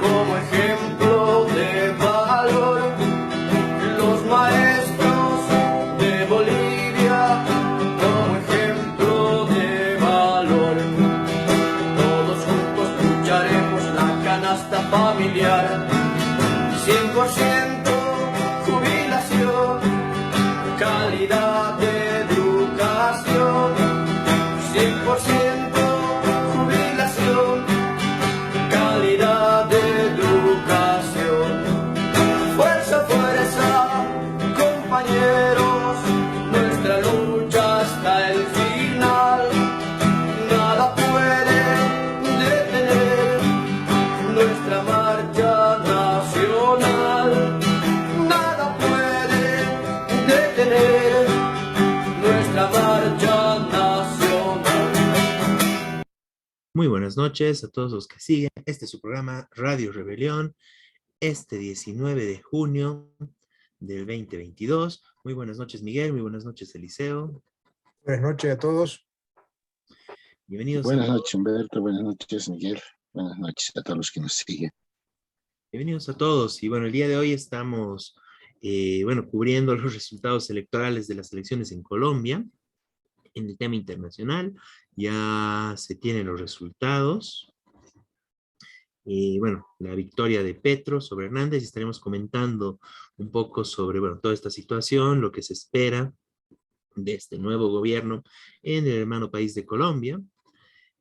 como ejemplo de valor. Los maestros de Bolivia como ejemplo de valor. Todos juntos lucharemos la canasta familiar. 100% jubilación, calidad de educación. 100% jubilación, calidad de educación. Fuerza, fuerza, compañeros, nuestra lucha hasta el final. Nada puede detener nuestra marcha nacional. Nada puede detener nuestra marcha nacional. Muy buenas noches a todos los que siguen. Este es su programa Radio Rebelión, este 19 de junio del 2022. Muy buenas noches, Miguel. Muy buenas noches, Eliseo. Buenas noches a todos. Bienvenidos. Buenas noches, Humberto. Buenas noches, Miguel. Buenas noches a todos los que nos siguen. Bienvenidos a todos. Y bueno, el día de hoy estamos, cubriendo los resultados electorales de las elecciones en Colombia. En el tema internacional ya se tienen los resultados. La victoria de Petro sobre Hernández, y estaremos comentando un poco sobre, toda esta situación, lo que se espera de este nuevo gobierno en el hermano país de Colombia.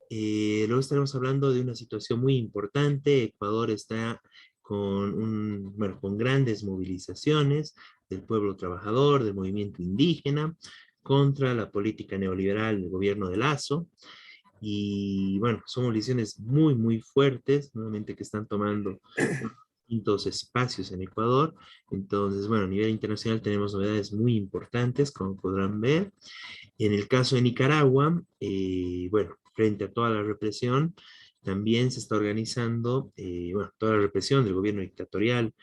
Luego estaremos hablando de una situación muy importante. Ecuador está con grandes movilizaciones del pueblo trabajador, del movimiento indígena, contra la política neoliberal del gobierno de Lazo. Y son movilizaciones muy, muy fuertes, nuevamente que están tomando distintos espacios en Ecuador. Entonces, a nivel internacional tenemos novedades muy importantes, como podrán ver. En el caso de Nicaragua, frente a toda la represión, también se está organizando, toda la represión del gobierno dictatorial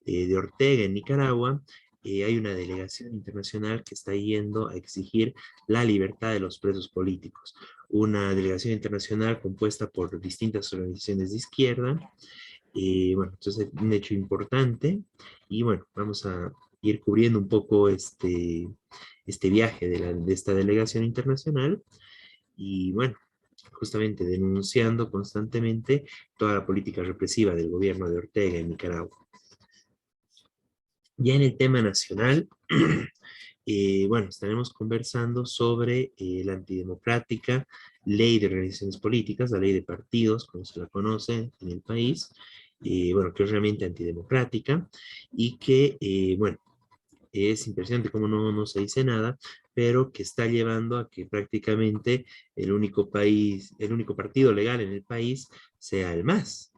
de Ortega en Nicaragua. Hay una delegación internacional que está yendo a exigir la libertad de los presos políticos. Una delegación internacional compuesta por distintas organizaciones de izquierda. Entonces es un hecho importante. Y vamos a ir cubriendo un poco este viaje de esta delegación internacional. Y justamente denunciando constantemente toda la política represiva del gobierno de Ortega en Nicaragua. Ya en el tema nacional, estaremos conversando sobre la antidemocrática ley de organizaciones políticas, la ley de partidos, como se la conoce en el país, que es realmente antidemocrática y que, es impresionante cómo no se dice nada, pero que está llevando a que prácticamente el único partido legal en el país sea el MAS.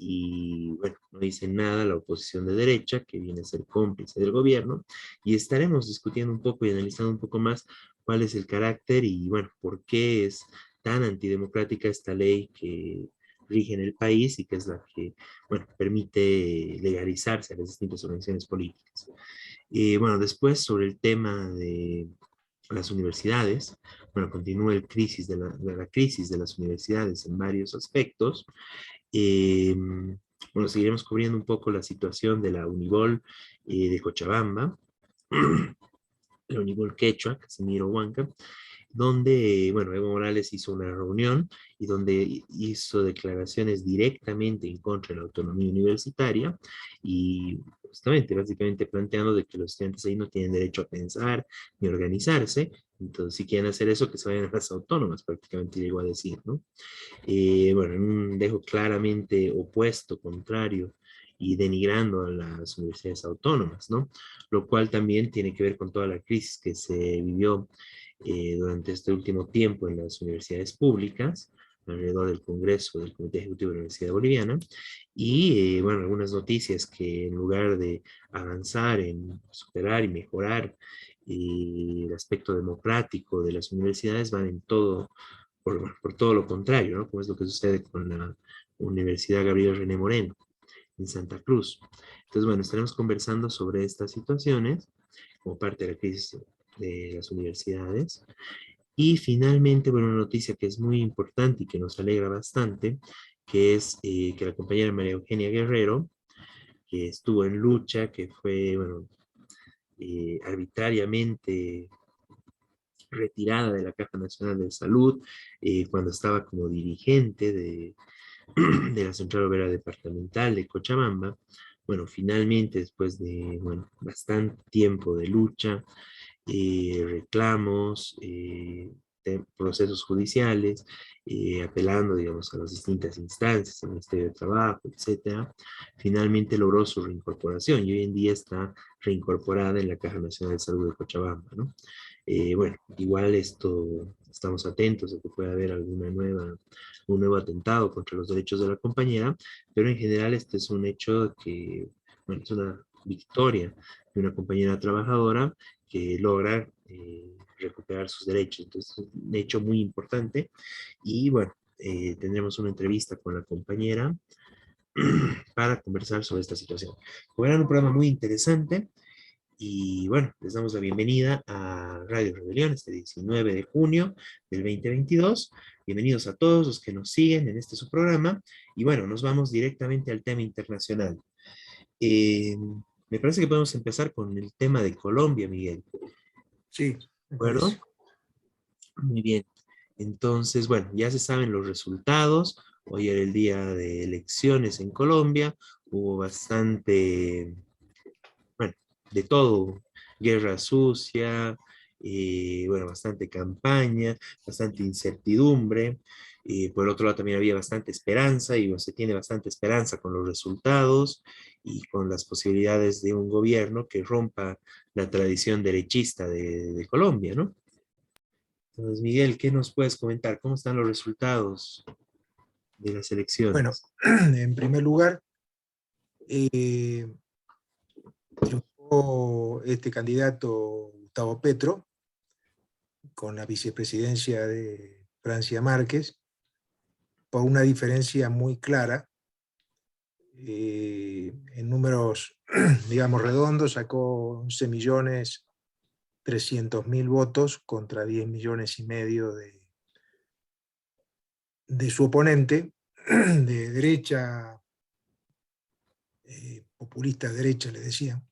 Y no dice nada la oposición de derecha, que viene a ser cómplice del gobierno, y estaremos discutiendo un poco y analizando un poco más cuál es el carácter y por qué es tan antidemocrática esta ley que rige en el país y que es la que, permite legalizarse a las distintas organizaciones políticas. Después sobre el tema de las universidades, continúa el crisis la crisis de las universidades en varios aspectos. Seguiremos cubriendo un poco la situación de la Unibol de Cochabamba, la Unibol Quechua, Casimiro Huanca, donde, Evo Morales hizo una reunión y donde hizo declaraciones directamente en contra de la autonomía universitaria y justamente, básicamente planteando de que los estudiantes ahí no tienen derecho a pensar ni organizarse. Entonces, si quieren hacer eso, que se vayan a las autónomas, prácticamente llegó a decir, ¿no? En un dejo claramente opuesto, contrario y denigrando a las universidades autónomas, ¿no? Lo cual también tiene que ver con toda la crisis que se vivió durante este último tiempo en las universidades públicas, alrededor del Congreso del Comité Ejecutivo de la Universidad Boliviana, y algunas noticias que en lugar de avanzar en superar y mejorar el aspecto democrático de las universidades van en todo, por todo lo contrario, ¿no? Como es lo que sucede con la Universidad Gabriel René Moreno en Santa Cruz. Entonces, estaremos conversando sobre estas situaciones como parte de la crisis de las universidades. Y finalmente, una noticia que es muy importante y que nos alegra bastante, que es que la compañera María Eugenia Guerrero, que estuvo en lucha, que fue, bueno, arbitrariamente retirada de la Caja Nacional de Salud, cuando estaba como dirigente de la Central Obrera Departamental de Cochabamba. Bueno, finalmente, después de, bueno, bastante tiempo de lucha, reclamos, procesos judiciales, apelando, digamos, a las distintas instancias, al Ministerio de Trabajo, etcétera, finalmente logró su reincorporación y hoy en día está reincorporada en la Caja Nacional de Salud de Cochabamba, ¿no? Bueno, igual esto, estamos atentos a que pueda haber un nuevo atentado contra los derechos de la compañera, pero en general este es un hecho que, bueno, es una victoria de una compañera trabajadora que logra recuperar sus derechos. Entonces, es un hecho muy importante. Y bueno, tendremos una entrevista con la compañera para conversar sobre esta situación. Como un programa muy interesante. Y bueno, les damos la bienvenida a Radio Rebelión este 19 de junio del 2022. Bienvenidos a todos los que nos siguen en este su programa. Y bueno, nos vamos directamente al tema internacional. Eh, Me parece que podemos empezar con el tema de Colombia, Miguel. Sí, ¿De me acuerdo? parece. Muy bien. Entonces, bueno, ya se saben los resultados. Hoy era el día de elecciones en Colombia. Hubo bastante, bueno, de todo. Guerra sucia, bueno, bastante campaña, bastante incertidumbre. Por otro lado, también había bastante esperanza y se tiene bastante esperanza con los resultados y con las posibilidades de un gobierno que rompa la tradición derechista de Colombia, ¿no? Entonces, Miguel, ¿qué nos puedes comentar? ¿Cómo están los resultados de las Bueno, elecciones? en primer lugar, eh, triunfó este candidato Gustavo Petro con la vicepresidencia de Francia Márquez por una diferencia muy clara. En números, digamos, redondos, sacó 11.300.000 votos contra 10.500.000 de su oponente, de derecha, populista de derecha, le decían,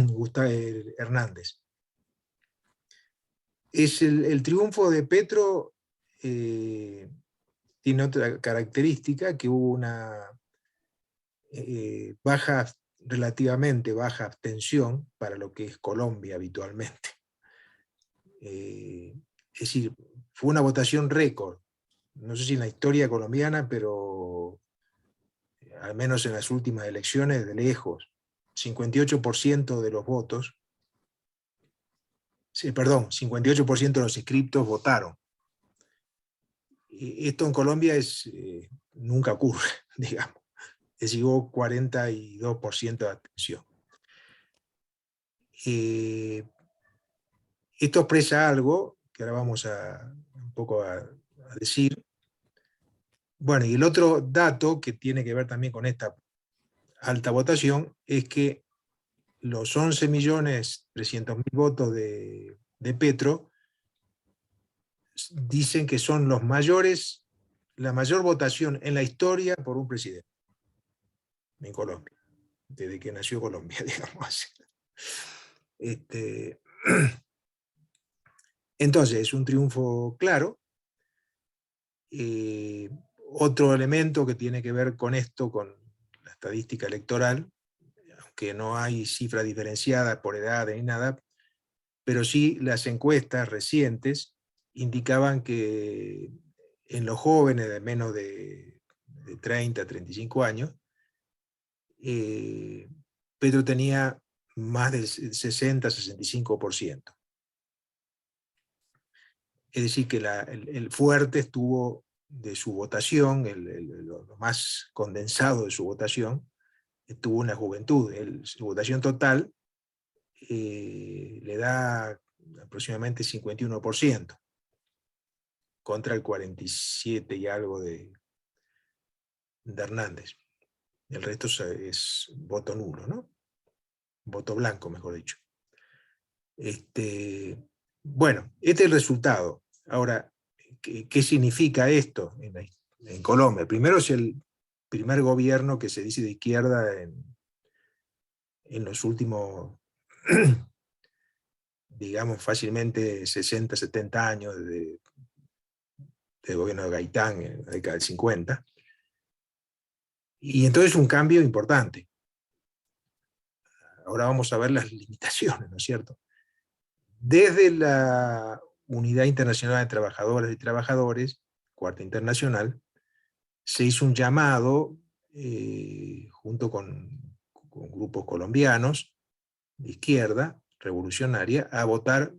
Gustavo Hernández. Es el triunfo de Petro tiene otra característica, que hubo una relativamente baja abstención para lo que es Colombia habitualmente. Es decir, fue una votación récord. No sé si en la historia colombiana, pero al menos en las últimas elecciones, de lejos, 58% de los votos, perdón, 58% de los inscriptos votaron. Esto en Colombia nunca ocurre, digamos. Es decir, hubo 42% de abstención. Esto expresa algo que ahora vamos un poco a decir. Bueno, y el otro dato que tiene que ver también con esta alta votación es que los 11.300.000 votos de Petro dicen que son los mayores, la mayor votación en la historia por un presidente en Colombia, desde que nació Colombia, digamos así. Entonces, es un triunfo claro. Otro elemento que tiene que ver con esto, con la estadística electoral, aunque no hay cifra diferenciada por edad ni nada, pero sí las encuestas recientes indicaban que en los jóvenes de menos de 30 a 35 años, Petro tenía más del 60-65%. Es decir, que el fuerte estuvo de su votación, lo más condensado de su votación, estuvo en la juventud. Su votación total le da aproximadamente 51%, contra el 47 y algo de Hernández. El resto es voto nulo, ¿no? Voto blanco, mejor dicho. Bueno, este es el resultado. Ahora, ¿qué significa esto en Colombia. Primero es el primer gobierno que se dice de izquierda en los últimos, digamos, fácilmente 60, 70 años del gobierno de Gaitán en la década del 50. Y entonces un cambio importante. Ahora vamos a ver las limitaciones, ¿no es cierto? Desde la Unidad Internacional de Trabajadoras y Trabajadores, Cuarta Internacional, se hizo un llamado, junto con grupos colombianos de izquierda revolucionaria, a votar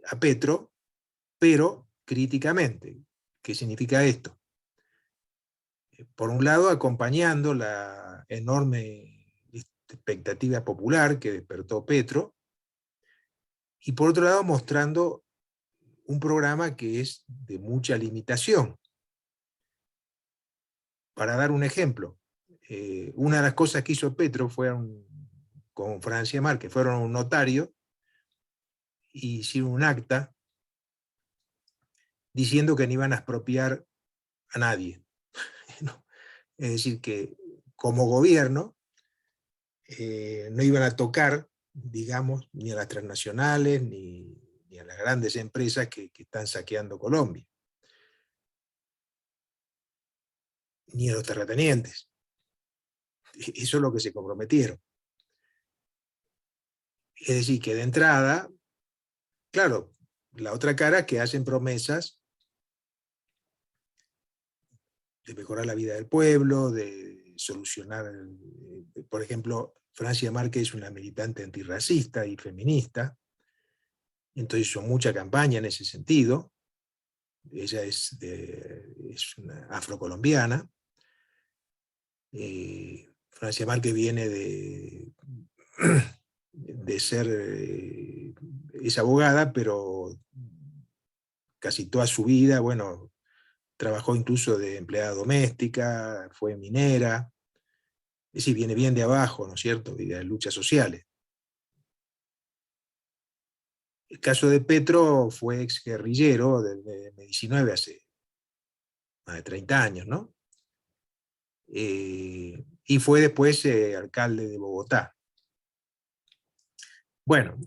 a Petro, pero críticamente. ¿Qué significa esto? Por un lado, acompañando la enorme expectativa popular que despertó Petro, y por otro lado, mostrando un programa que es de mucha limitación. Para dar un ejemplo, una de las cosas que hizo Petro con Francia Márquez, fueron a un notario y hicieron un acta diciendo que no iban a expropiar a nadie. ¿No? Es decir, que como gobierno no iban a tocar, digamos, ni a las transnacionales ni a las grandes empresas que están saqueando Colombia, ni a los terratenientes. Eso es lo que se comprometieron. Es decir, que de entrada, claro, la otra cara es que hacen promesas de mejorar la vida del pueblo, de solucionar, por ejemplo, Francia Márquez es una militante antirracista y feminista, entonces hizo mucha campaña en ese sentido. Ella es una afrocolombiana. Francia Márquez viene de ser, es abogada, pero casi toda su vida, bueno, trabajó incluso de empleada doméstica, fue minera, es decir, viene bien de abajo, ¿no es cierto?, y de luchas sociales. El caso de Petro fue exguerrillero del M-19 hace más de 30 años, ¿no? Y fue después alcalde de Bogotá. Bueno,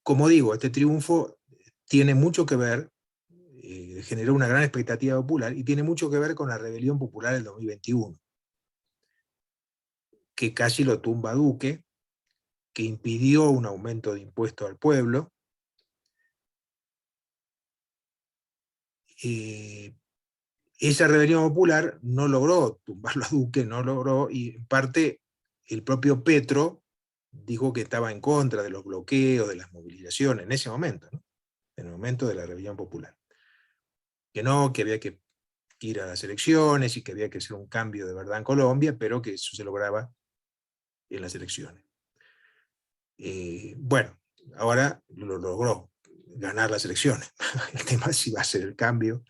como digo, este triunfo tiene mucho que ver, generó una gran expectativa popular y tiene mucho que ver con la rebelión popular del 2021, que casi lo tumba Duque, que impidió un aumento de impuestos al pueblo. Esa rebelión popular no logró tumbarlo a Duque, no logró, y en parte el propio Petro dijo que estaba en contra de los bloqueos, de las movilizaciones, en ese momento, ¿no? En el momento de la rebelión popular. Que no, que había que ir a las elecciones y que había que hacer un cambio de verdad en Colombia, pero que eso se lograba en las elecciones. Bueno, ahora lo logró, ganar las elecciones. El tema es si va a ser el cambio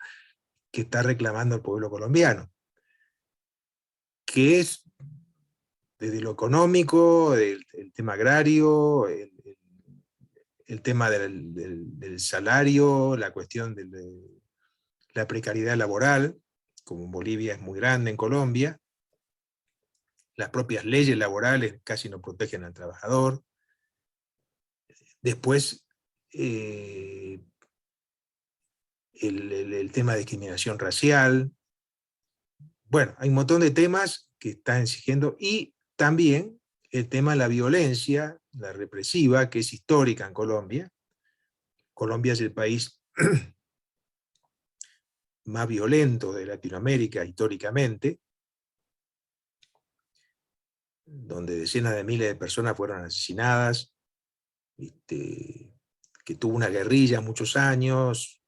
que está reclamando el pueblo colombiano, que es desde lo económico, el tema agrario, el tema del salario, la cuestión de la precariedad laboral, como en Bolivia es muy grande, en Colombia, las propias leyes laborales casi no protegen al trabajador. Después, el tema de discriminación racial. Bueno, hay un montón de temas que están exigiendo, y también el tema de la violencia, la represiva, que es histórica en Colombia. Colombia es el país más violento de Latinoamérica históricamente, donde decenas de miles de personas fueron asesinadas, que tuvo una guerrilla muchos años,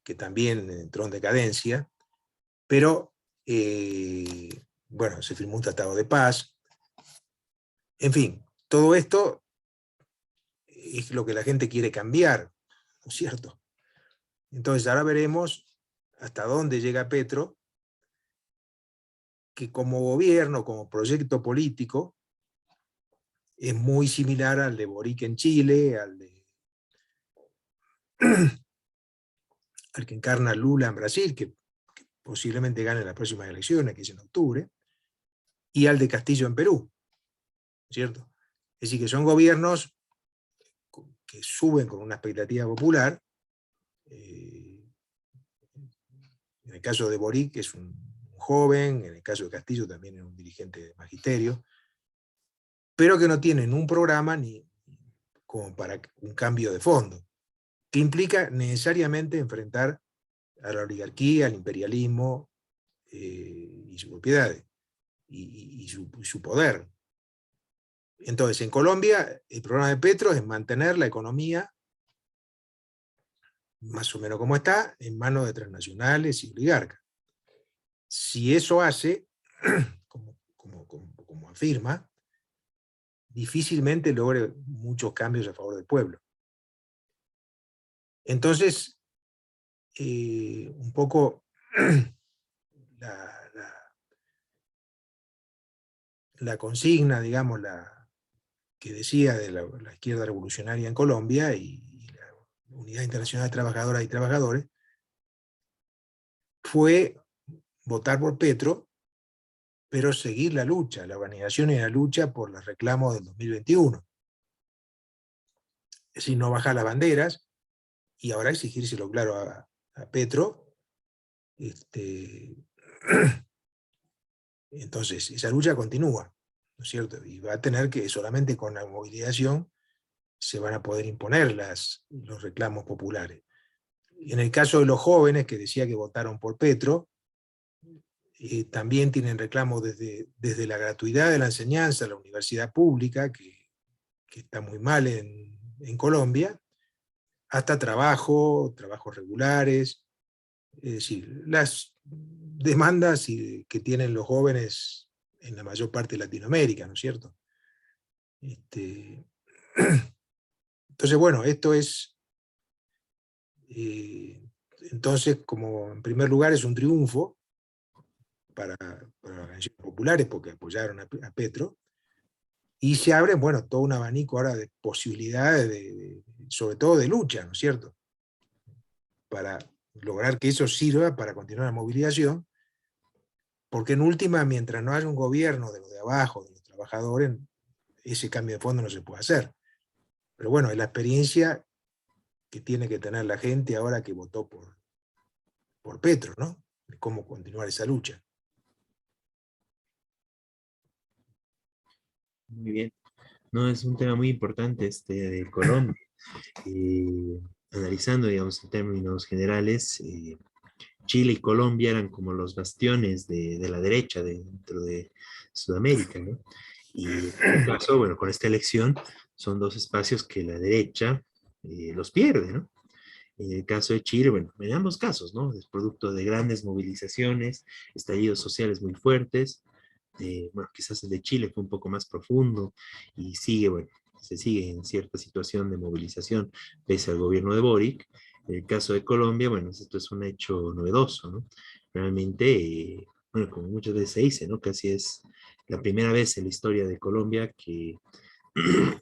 que también entró en decadencia, pero bueno, se firmó un tratado de paz. En fin, todo esto es lo que la gente quiere cambiar, ¿no es cierto? Entonces ahora veremos hasta dónde llega Petro, que como gobierno, como proyecto político, es muy similar al de Boric en Chile, al que encarna Lula en Brasil, que posiblemente gane las próximas elecciones, que es en octubre, y al de Castillo en Perú, ¿cierto? Es decir, que son gobiernos que suben con una expectativa popular. En el caso de Boric es un joven, en el caso de Castillo también es un dirigente de magisterio, pero que no tienen un programa ni como para un cambio de fondo, que implica necesariamente enfrentar a la oligarquía, al imperialismo y sus propiedades, y su poder. Entonces, en Colombia, el programa de Petro es mantener la economía más o menos como está, en manos de transnacionales y oligarcas. Si eso hace, como afirma, difícilmente logre muchos cambios a favor del pueblo. Entonces, un poco la consigna, digamos, que decía de la izquierda revolucionaria en Colombia y la Unidad Internacional de Trabajadoras y Trabajadores, fue votar por Petro, pero seguir la lucha, la organización y la lucha por los reclamos del 2021. Es decir, no bajar las banderas, y ahora exigírselo claro a Petro. Entonces, esa lucha continúa, ¿no es cierto? Y va a tener que, solamente con la movilización, se van a poder imponer los reclamos populares. Y en el caso de los jóvenes, que decía que votaron por Petro, también tienen reclamos desde la gratuidad de la enseñanza, la universidad pública, que está muy mal en Colombia, hasta trabajos regulares. Es decir, las demandas que tienen los jóvenes en la mayor parte de Latinoamérica, ¿no es cierto? Entonces, bueno, esto es, entonces, como en primer lugar es un triunfo para las organizaciones populares, porque apoyaron a Petro, y se abre, bueno, todo un abanico ahora de posibilidades, sobre todo de lucha, ¿no es cierto?, para lograr que eso sirva para continuar la movilización, porque en última, mientras no haya un gobierno de los de abajo, de los trabajadores, ese cambio de fondo no se puede hacer. Pero bueno, es la experiencia que tiene que tener la gente ahora que votó por Petro, ¿no? De cómo continuar esa lucha. Muy bien. No, es un tema muy importante de Colombia. Analizando, digamos, en términos generales, Chile y Colombia eran como los bastiones de la derecha dentro de Sudamérica, ¿no? Y en este caso, bueno, con esta elección, son dos espacios que la derecha los pierde, ¿no? En el caso de Chile, bueno, en ambos casos, ¿no? Es producto de grandes movilizaciones, estallidos sociales muy fuertes. Bueno, quizás el de Chile fue un poco más profundo y sigue, bueno, se sigue en cierta situación de movilización pese al gobierno de Boric. En el caso de Colombia, bueno, esto es un hecho novedoso, ¿no? Realmente, bueno, como muchas veces se dice, ¿no? Casi es la primera vez en la historia de Colombia que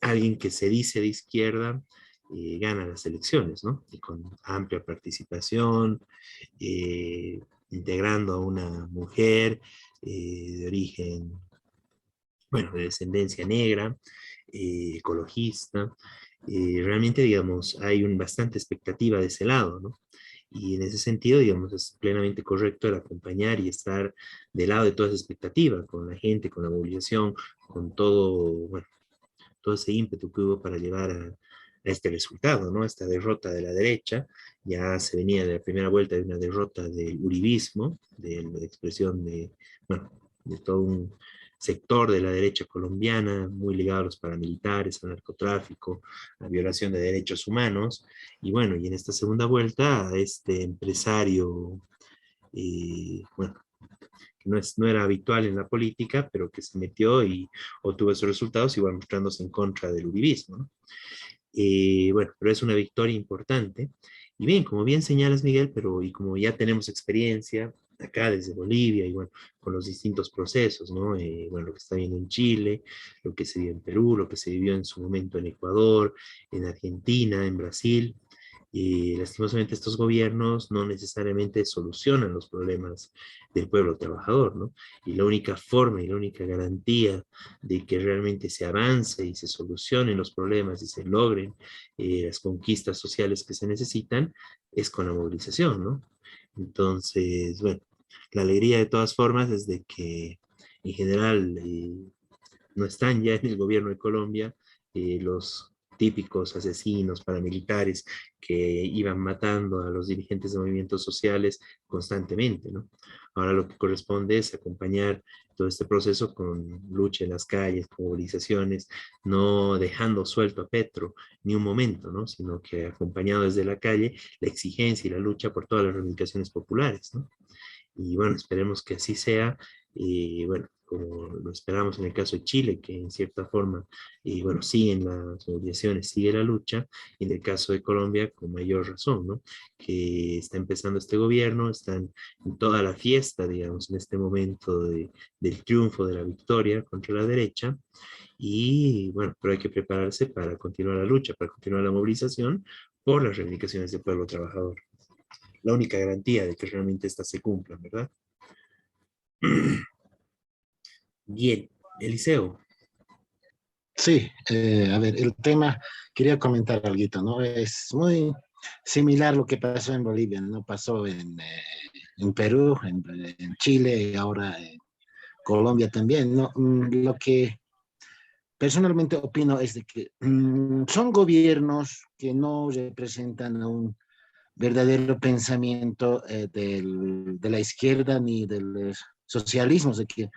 alguien que se dice de izquierda gana las elecciones, ¿no? Y con amplia participación, integrando a una mujer de origen, bueno, de descendencia negra, ecologista. Realmente, digamos, hay bastante expectativa de ese lado, ¿no? Y en ese sentido, digamos, es plenamente correcto el acompañar y estar del lado de toda esa expectativa, con la gente, con la movilización, con todo, bueno, todo ese ímpetu que hubo para llegar a este resultado, ¿no? Esta derrota de la derecha, ya se venía de la primera vuelta de una derrota del uribismo, de la expresión de, bueno, de todo un sector de la derecha colombiana, muy ligado a los paramilitares, al narcotráfico, a violación de derechos humanos, y bueno, y en esta segunda vuelta, este empresario, bueno, que no era habitual en la política, pero que se metió y obtuvo esos resultados, igual mostrándose en contra del uribismo, ¿no? Bueno, pero es una victoria importante. Y bien, como bien señalas, Miguel, pero y como ya tenemos experiencia acá desde Bolivia y bueno, con los distintos procesos, ¿no? Bueno, lo que está viendo en Chile, lo que se vivió en Perú, lo que se vivió en su momento en Ecuador, en Argentina, en Brasil, Y lastimosamente estos gobiernos no necesariamente solucionan los problemas del pueblo trabajador, ¿no? Y la única forma y la única garantía de que realmente se avance y se solucionen los problemas y se logren las conquistas sociales que se necesitan es con la movilización, ¿no? Entonces, bueno, la alegría de todas formas es de que en general no están ya en el gobierno de Colombia los típicos asesinos paramilitares que iban matando a los dirigentes de movimientos sociales constantemente, ¿no? Ahora lo que corresponde es acompañar todo este proceso con lucha en las calles, con movilizaciones, no dejando suelto a Petro ni un momento, ¿no? Sino que acompañado desde la calle la exigencia y la lucha por todas las reivindicaciones populares, ¿no? Y bueno, esperemos que así sea. Y bueno, como lo esperamos en el caso de Chile, que en cierta forma, y bueno, siguen las movilizaciones, sigue la lucha, y en el caso de Colombia, con mayor razón, ¿no? Que está empezando este gobierno, están en toda la fiesta, digamos, en este momento del triunfo, de la victoria contra la derecha, y bueno, pero hay que prepararse para continuar la lucha, para continuar la movilización por las reivindicaciones del pueblo trabajador. La única garantía de que realmente estas se cumplan, ¿verdad? Bien, Eliseo. Sí, a ver, el tema, quería comentar algo, ¿no? Es muy similar lo que pasó en Bolivia, ¿no? Pasó en Perú, en Chile y ahora en Colombia también, ¿no? Lo que personalmente opino es de que son gobiernos que no representan a un verdadero pensamiento de la izquierda ni del socialismo, de que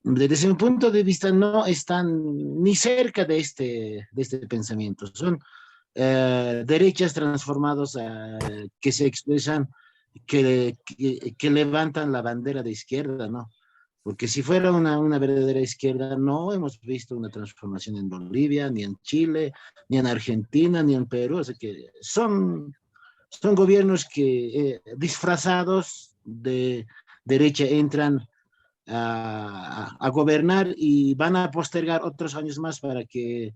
desde mi punto de vista no están ni cerca de este pensamiento. Son derechas transformados que se expresan, que levantan la bandera de izquierda, ¿no? Porque si fuera una verdadera izquierda, no hemos visto una transformación en Bolivia, ni en Chile, ni en Argentina, ni en Perú. O sea que son gobiernos que disfrazados de derecha entran a gobernar y van a postergar otros años más para que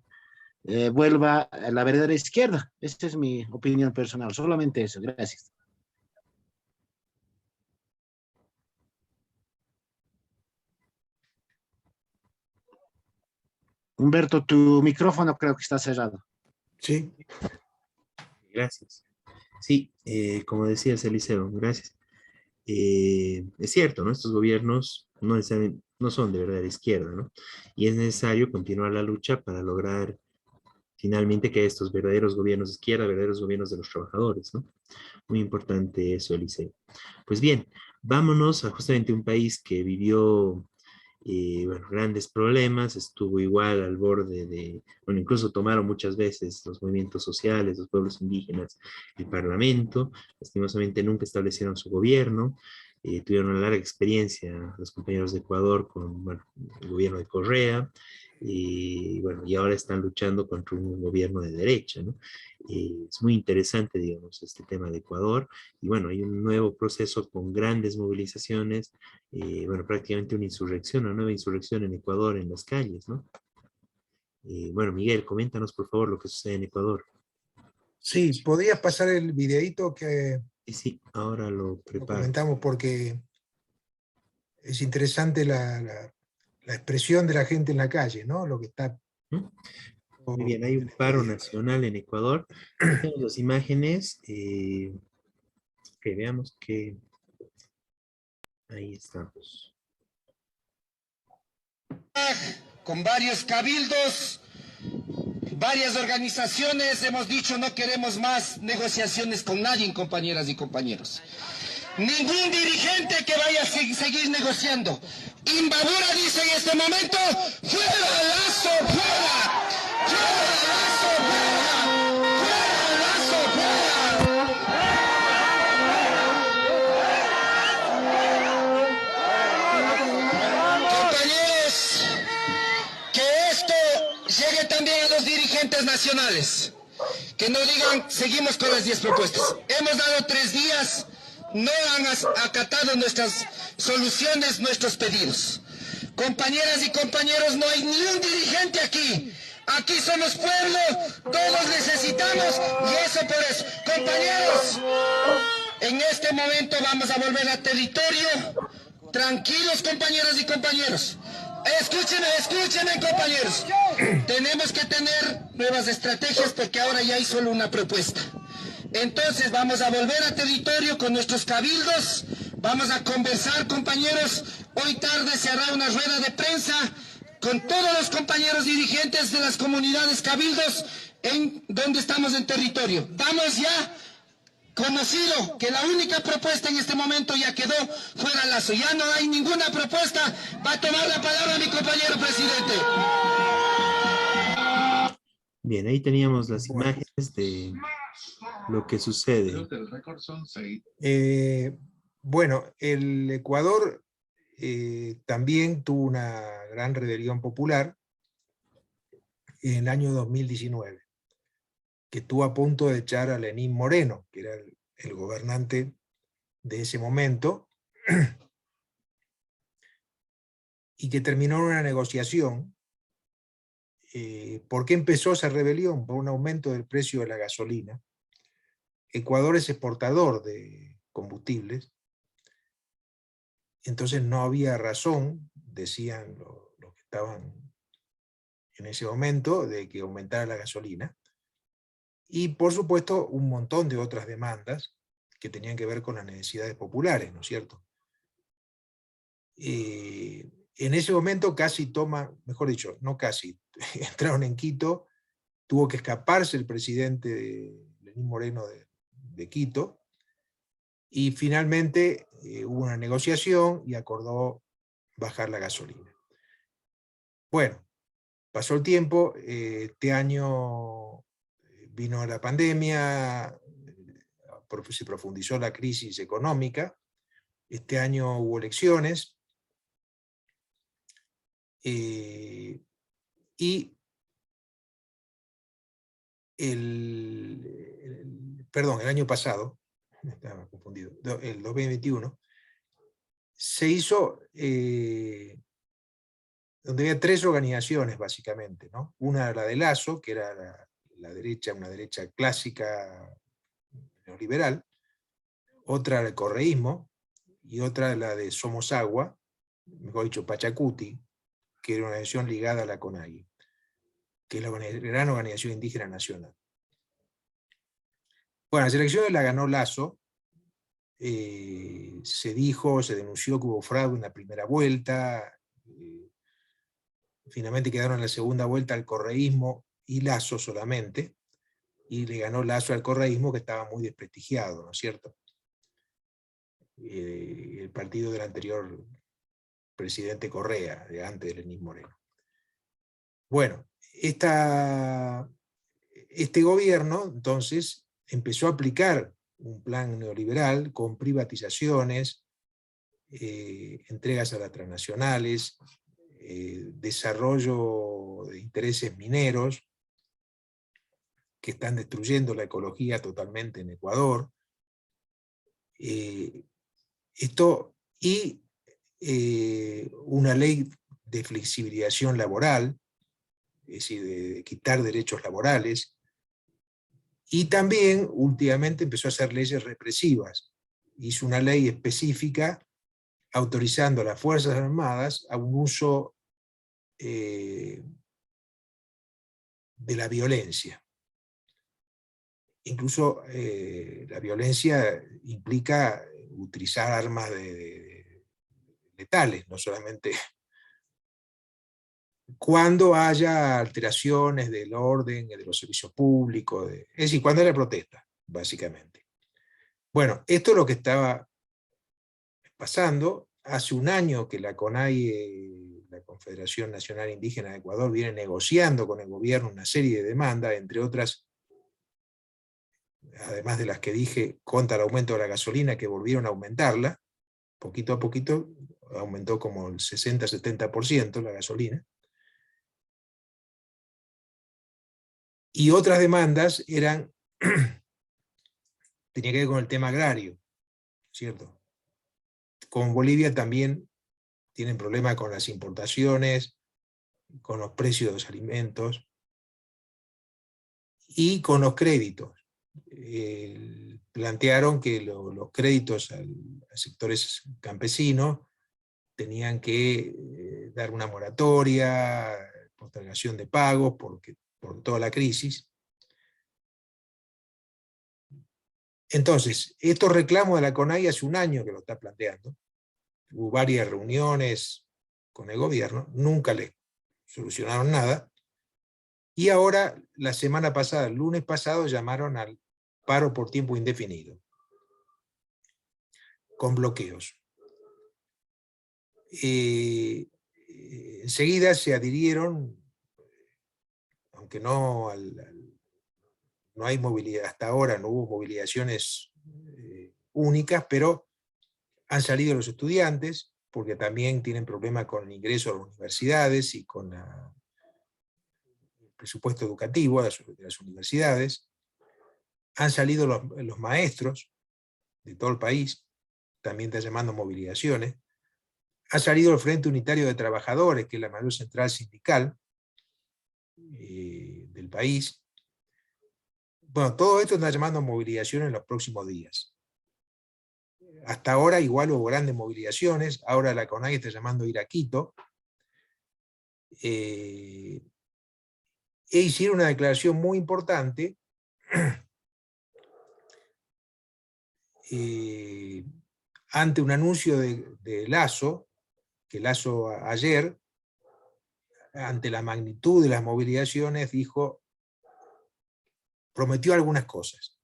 vuelva a la verdadera izquierda. Esta es mi opinión personal, solamente eso. Gracias. Humberto, tu micrófono creo que está cerrado. Sí, Gracias. Sí, como decías, Eliseo, gracias. Es cierto, ¿no? Estos gobiernos no son de verdad de izquierda, ¿no? Y es necesario continuar la lucha para lograr finalmente que estos verdaderos gobiernos de izquierda, verdaderos gobiernos de los trabajadores, ¿no? Muy importante eso, Eliseo. Pues bien, vámonos a justamente un país que vivió bueno, grandes problemas, estuvo igual al borde bueno, incluso tomaron muchas veces los movimientos sociales, los pueblos indígenas, el parlamento, lastimosamente nunca establecieron su gobierno, tuvieron una larga experiencia los compañeros de Ecuador con, bueno, el gobierno de Correa, y bueno, y ahora están luchando contra un gobierno de derecha, ¿no? Es muy interesante, digamos, este tema de Ecuador, y bueno, hay un nuevo proceso con grandes movilizaciones, bueno, prácticamente una nueva insurrección en Ecuador, en las calles, ¿no? Bueno, Miguel, coméntanos por favor lo que sucede en Ecuador. sí, podías pasar el videíto que Y sí, ahora lo lo preparo. comentamos porque es interesante la expresión de la gente en la calle, ¿no? Lo que está... ¿Mm? Muy bien, hay un paro nacional en Ecuador. Tenemos las imágenes, que veamos que ahí estamos. Con varios cabildos, varias organizaciones, hemos dicho no queremos más negociaciones con nadie, compañeras y compañeros. Ningún dirigente que vaya a seguir negociando. Imbabura dice en este momento, ¡fuera Lazo, fuera! ¡Fuera Lazo, fuera! ¡Fuera Lazo, fuera! Compañeros, que esto llegue también a los dirigentes nacionales. Que no digan, seguimos con las 10 propuestas. Hemos dado 3 días, no han acatado nuestras soluciones, nuestros pedidos. Compañeras y compañeros, no hay ni un dirigente aquí. Aquí somos pueblo, todos necesitamos, y eso por eso. Compañeros, en este momento vamos a volver a territorio. Tranquilos, compañeras y compañeros. Escúchenme, compañeros. Tenemos que tener nuevas estrategias porque ahora ya hay solo una propuesta. Entonces vamos a volver a territorio con nuestros cabildos. Vamos a conversar, compañeros. Hoy tarde se hará una rueda de prensa con todos los compañeros dirigentes de las comunidades cabildos en donde estamos en territorio. Damos ya conocido que la única propuesta en este momento ya quedó fuera Lazo. Ya no hay ninguna propuesta. Va a tomar la palabra mi compañero presidente. Bien, ahí teníamos las Bueno. imágenes de lo que sucede. Bueno, el Ecuador también tuvo una gran rebelión popular en el año 2019, que estuvo a punto de echar a Lenín Moreno, que era el gobernante de ese momento, y que terminó en una negociación. ¿Por qué empezó esa rebelión? Por un aumento del precio de la gasolina. Ecuador es exportador de combustibles, entonces no había razón, decían los que estaban en ese momento, de que aumentara la gasolina. Y por supuesto un montón de otras demandas que tenían que ver con las necesidades populares, ¿no es cierto? En ese momento casi mejor dicho, no casi, entraron en Quito, tuvo que escaparse el presidente Lenín Moreno de Quito, y finalmente hubo una negociación y acordó bajar la gasolina. Bueno, pasó el tiempo, este año vino la pandemia, se profundizó la crisis económica, este año hubo elecciones, y el año pasado, estaba confundido, el 2021, se hizo, donde había tres organizaciones básicamente, ¿no? Una era la de Lazo, que era la derecha, una derecha clásica neoliberal, otra el correísmo, y otra la de Somos Agua, mejor dicho, Pachacuti, que era una organización ligada a la CONAIE, que es la gran organización indígena nacional. Bueno, las elecciones la ganó Lazo, se denunció que hubo fraude en la primera vuelta, finalmente quedaron en la segunda vuelta el correísmo y Lazo solamente, y le ganó Lazo al correísmo, que estaba muy desprestigiado, ¿no es cierto? El partido del anterior presidente Correa, de antes de Lenín Moreno. Bueno, este gobierno entonces empezó a aplicar un plan neoliberal con privatizaciones, entregas a las transnacionales, desarrollo de intereses mineros que están destruyendo la ecología totalmente en Ecuador. Una ley de flexibilización laboral, es decir, de quitar derechos laborales, y también últimamente empezó a hacer leyes represivas. Hizo una ley específica autorizando a las Fuerzas Armadas a un uso de la violencia. Incluso la violencia implica utilizar armas letales, no solamente cuando haya alteraciones del orden, de los servicios públicos, es decir, cuando haya protesta, básicamente. Bueno, esto es lo que estaba pasando. Hace un año que la CONAIE, la Confederación Nacional Indígena de Ecuador, viene negociando con el gobierno una serie de demandas, entre otras, además de las que dije, contra el aumento de la gasolina, que volvieron a aumentarla, poquito a poquito, aumentó como el 60-70% la gasolina. Y otras demandas tenían que ver con el tema agrario, ¿cierto? Con Bolivia también tienen problemas con las importaciones, con los precios de los alimentos, y con los créditos. Plantearon que los créditos al sectores campesinos tenían que dar una moratoria, postergación de pagos por toda la crisis. Entonces, estos reclamos de la CONAIE hace un año que lo está planteando. Hubo varias reuniones con el gobierno, nunca le solucionaron nada. Y ahora, la semana pasada, el lunes pasado, llamaron al paro por tiempo indefinido, con bloqueos. Enseguida se adhirieron, aunque no hay movilidad, hasta ahora no hubo movilizaciones únicas, pero han salido los estudiantes, porque también tienen problemas con el ingreso a las universidades y con el presupuesto educativo de las universidades. Han salido los maestros de todo el país, también están llamando movilizaciones. Ha salido el Frente Unitario de Trabajadores, que es la mayor central sindical del país. Bueno, todo esto está llamando movilizaciones en los próximos días. Hasta ahora igual hubo grandes movilizaciones, ahora la CONAIE está llamando a ir a Quito. E hicieron una declaración muy importante ante un anuncio de Lasso, que Lasso ayer, ante la magnitud de las movilizaciones, prometió algunas cosas.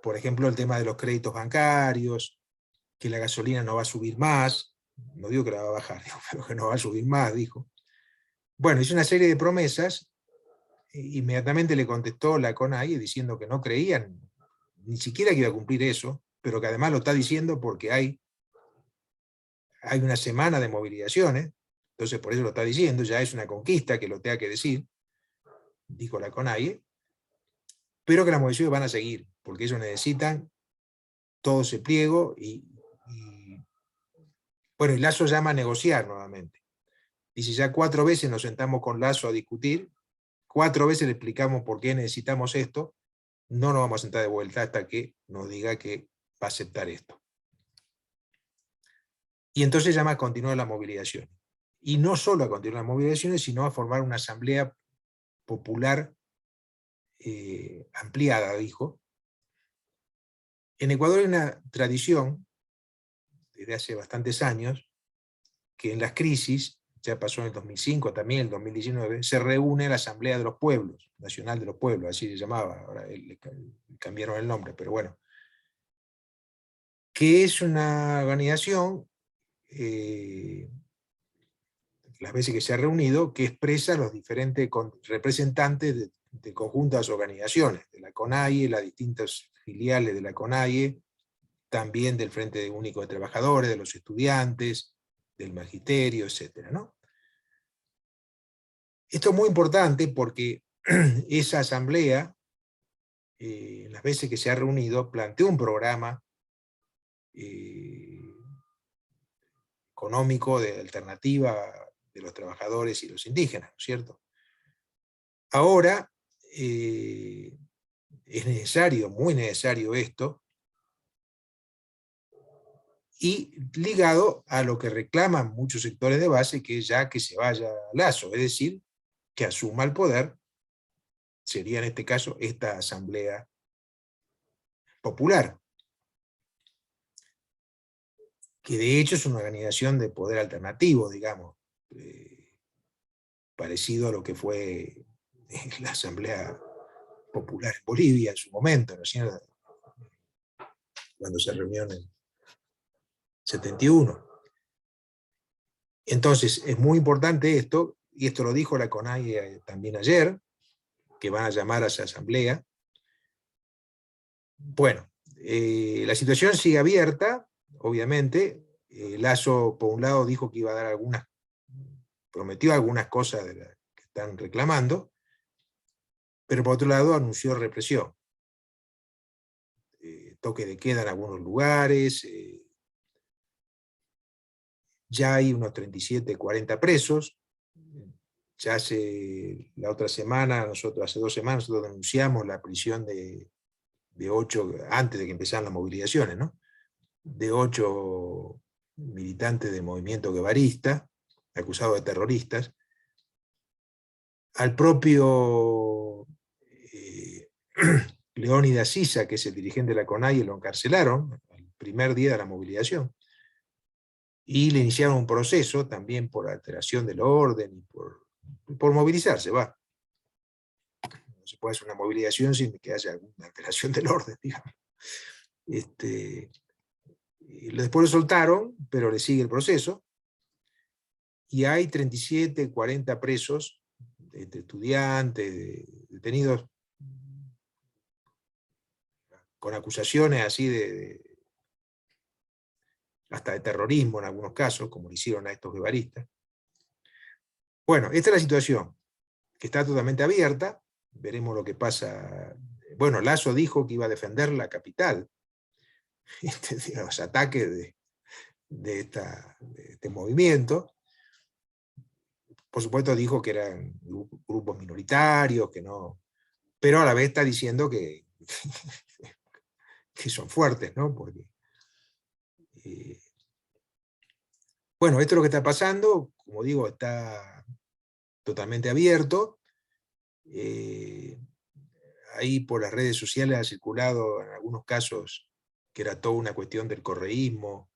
Por ejemplo, el tema de los créditos bancarios, que la gasolina no va a subir más, no digo que la va a bajar, pero que no va a subir más, dijo. Bueno, hizo una serie de promesas, inmediatamente le contestó la CONAIE diciendo que no creían, ni siquiera que iba a cumplir eso, pero que además lo está diciendo porque hay una semana de movilizaciones, entonces por eso lo está diciendo, ya es una conquista que lo tenga que decir, dijo la CONAIE, pero que las movilizaciones van a seguir, porque ellos necesitan todo ese pliego bueno, y Lasso llama a negociar nuevamente. Dice, ya 4 veces nos sentamos con Lasso a discutir, 4 veces le explicamos por qué necesitamos esto, no nos vamos a sentar de vuelta hasta que nos diga que va a aceptar esto. Y entonces llama a continuar la movilización. Y no solo a continuar las movilizaciones, sino a formar una asamblea popular ampliada, dijo. En Ecuador hay una tradición, desde hace bastantes años, que en las crisis, ya pasó en el 2005, también en el 2019, se reúne la Asamblea de los Pueblos, Nacional de los Pueblos, así se llamaba, ahora le cambiaron el nombre, pero bueno, que es una organización, las veces que se ha reunido, que expresa los diferentes representantes de conjuntas organizaciones, de la CONAIE, las distintas filiales de la CONAIE, también del Frente Único de Trabajadores, de los estudiantes, del magisterio, etc., ¿no? Esto es muy importante porque esa asamblea, las veces que se ha reunido, planteó un programa económico de alternativa de los trabajadores y los indígenas, ¿no es cierto? Ahora es necesario, muy necesario esto, y ligado a lo que reclaman muchos sectores de base, que es ya que se vaya Lasso, es decir, que asuma el poder, sería en este caso esta asamblea popular, que de hecho es una organización de poder alternativo, digamos, parecido a lo que fue la Asamblea Popular en Bolivia en su momento, ¿no es cierto? Cuando se reunió en el 71. Entonces, es muy importante esto, y esto lo dijo la CONAIE también ayer, que van a llamar a esa asamblea. Bueno, la situación sigue abierta, obviamente. Lasso, por un lado, dijo que iba a dar prometió algunas cosas de las que están reclamando, pero por otro lado anunció represión. Toque de queda en algunos lugares, ya hay unos 37, 40 presos, ya hace la otra semana, hace 2 semanas, nosotros denunciamos la prisión de 8, antes de que empezaran las movilizaciones, ¿no? De 8 militantes del movimiento guevarista, acusados de terroristas. Al propio Leónidas Sisa, que es el dirigente de la CONAIE, lo encarcelaron el primer día de la movilización, y le iniciaron un proceso también por alteración del orden y por movilizarse, va. No se puede hacer una movilización sin que haya alguna alteración del orden, digamos. Después lo soltaron, pero le sigue el proceso, y hay 37, 40 presos, de estudiantes, detenidos con acusaciones así hasta de terrorismo en algunos casos, como le hicieron a estos guevaristas. Bueno, esta es la situación, que está totalmente abierta. Veremos lo que pasa. Bueno, Lasso dijo que iba a defender la capital de los ataques de este movimiento. Por supuesto dijo que eran grupos minoritarios, que no, pero a la vez está diciendo que son fuertes, ¿no? Porque, bueno, esto es lo que está pasando, como digo, está totalmente abierto. Ahí por las redes sociales ha circulado en algunos casos que era toda una cuestión del correísmo.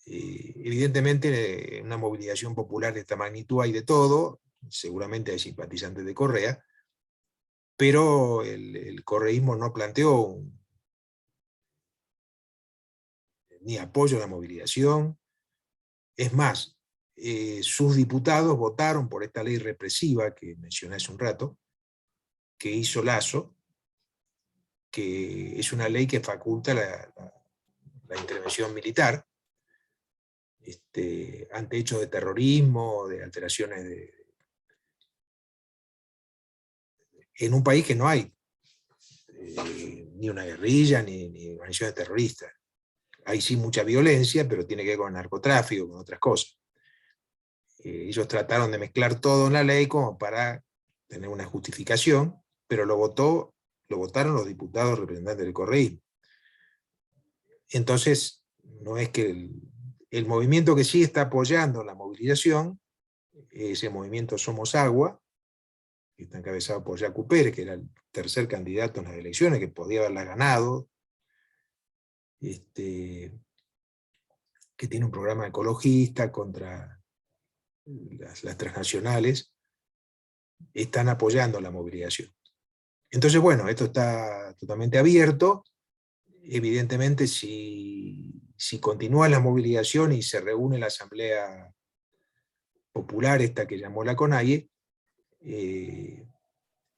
Evidentemente en una movilización popular de esta magnitud hay de todo, seguramente hay simpatizantes de Correa, pero el correísmo no planteó ni apoyo a la movilización. Es más, sus diputados votaron por esta ley represiva que mencioné hace un rato, que hizo Lasso, que es una ley que faculta la intervención militar ante hechos de terrorismo, de alteraciones en un país que no hay ni una guerrilla ni organizaciones terroristas. Hay sí mucha violencia, pero tiene que ver con el narcotráfico, con otras cosas. Ellos trataron de mezclar todo en la ley como para tener una justificación, pero lo votaron los diputados representantes del correísmo. Entonces, no es que el movimiento que sí está apoyando la movilización es el movimiento Somos Agua, que está encabezado por Yacu Pérez, que era el tercer candidato en las elecciones, que podía haberla ganado, que tiene un programa ecologista contra las transnacionales, están apoyando la movilización. Entonces, bueno, esto está totalmente abierto. Evidentemente, si continúa la movilización y se reúne la Asamblea Popular, esta que llamó la CONAIE,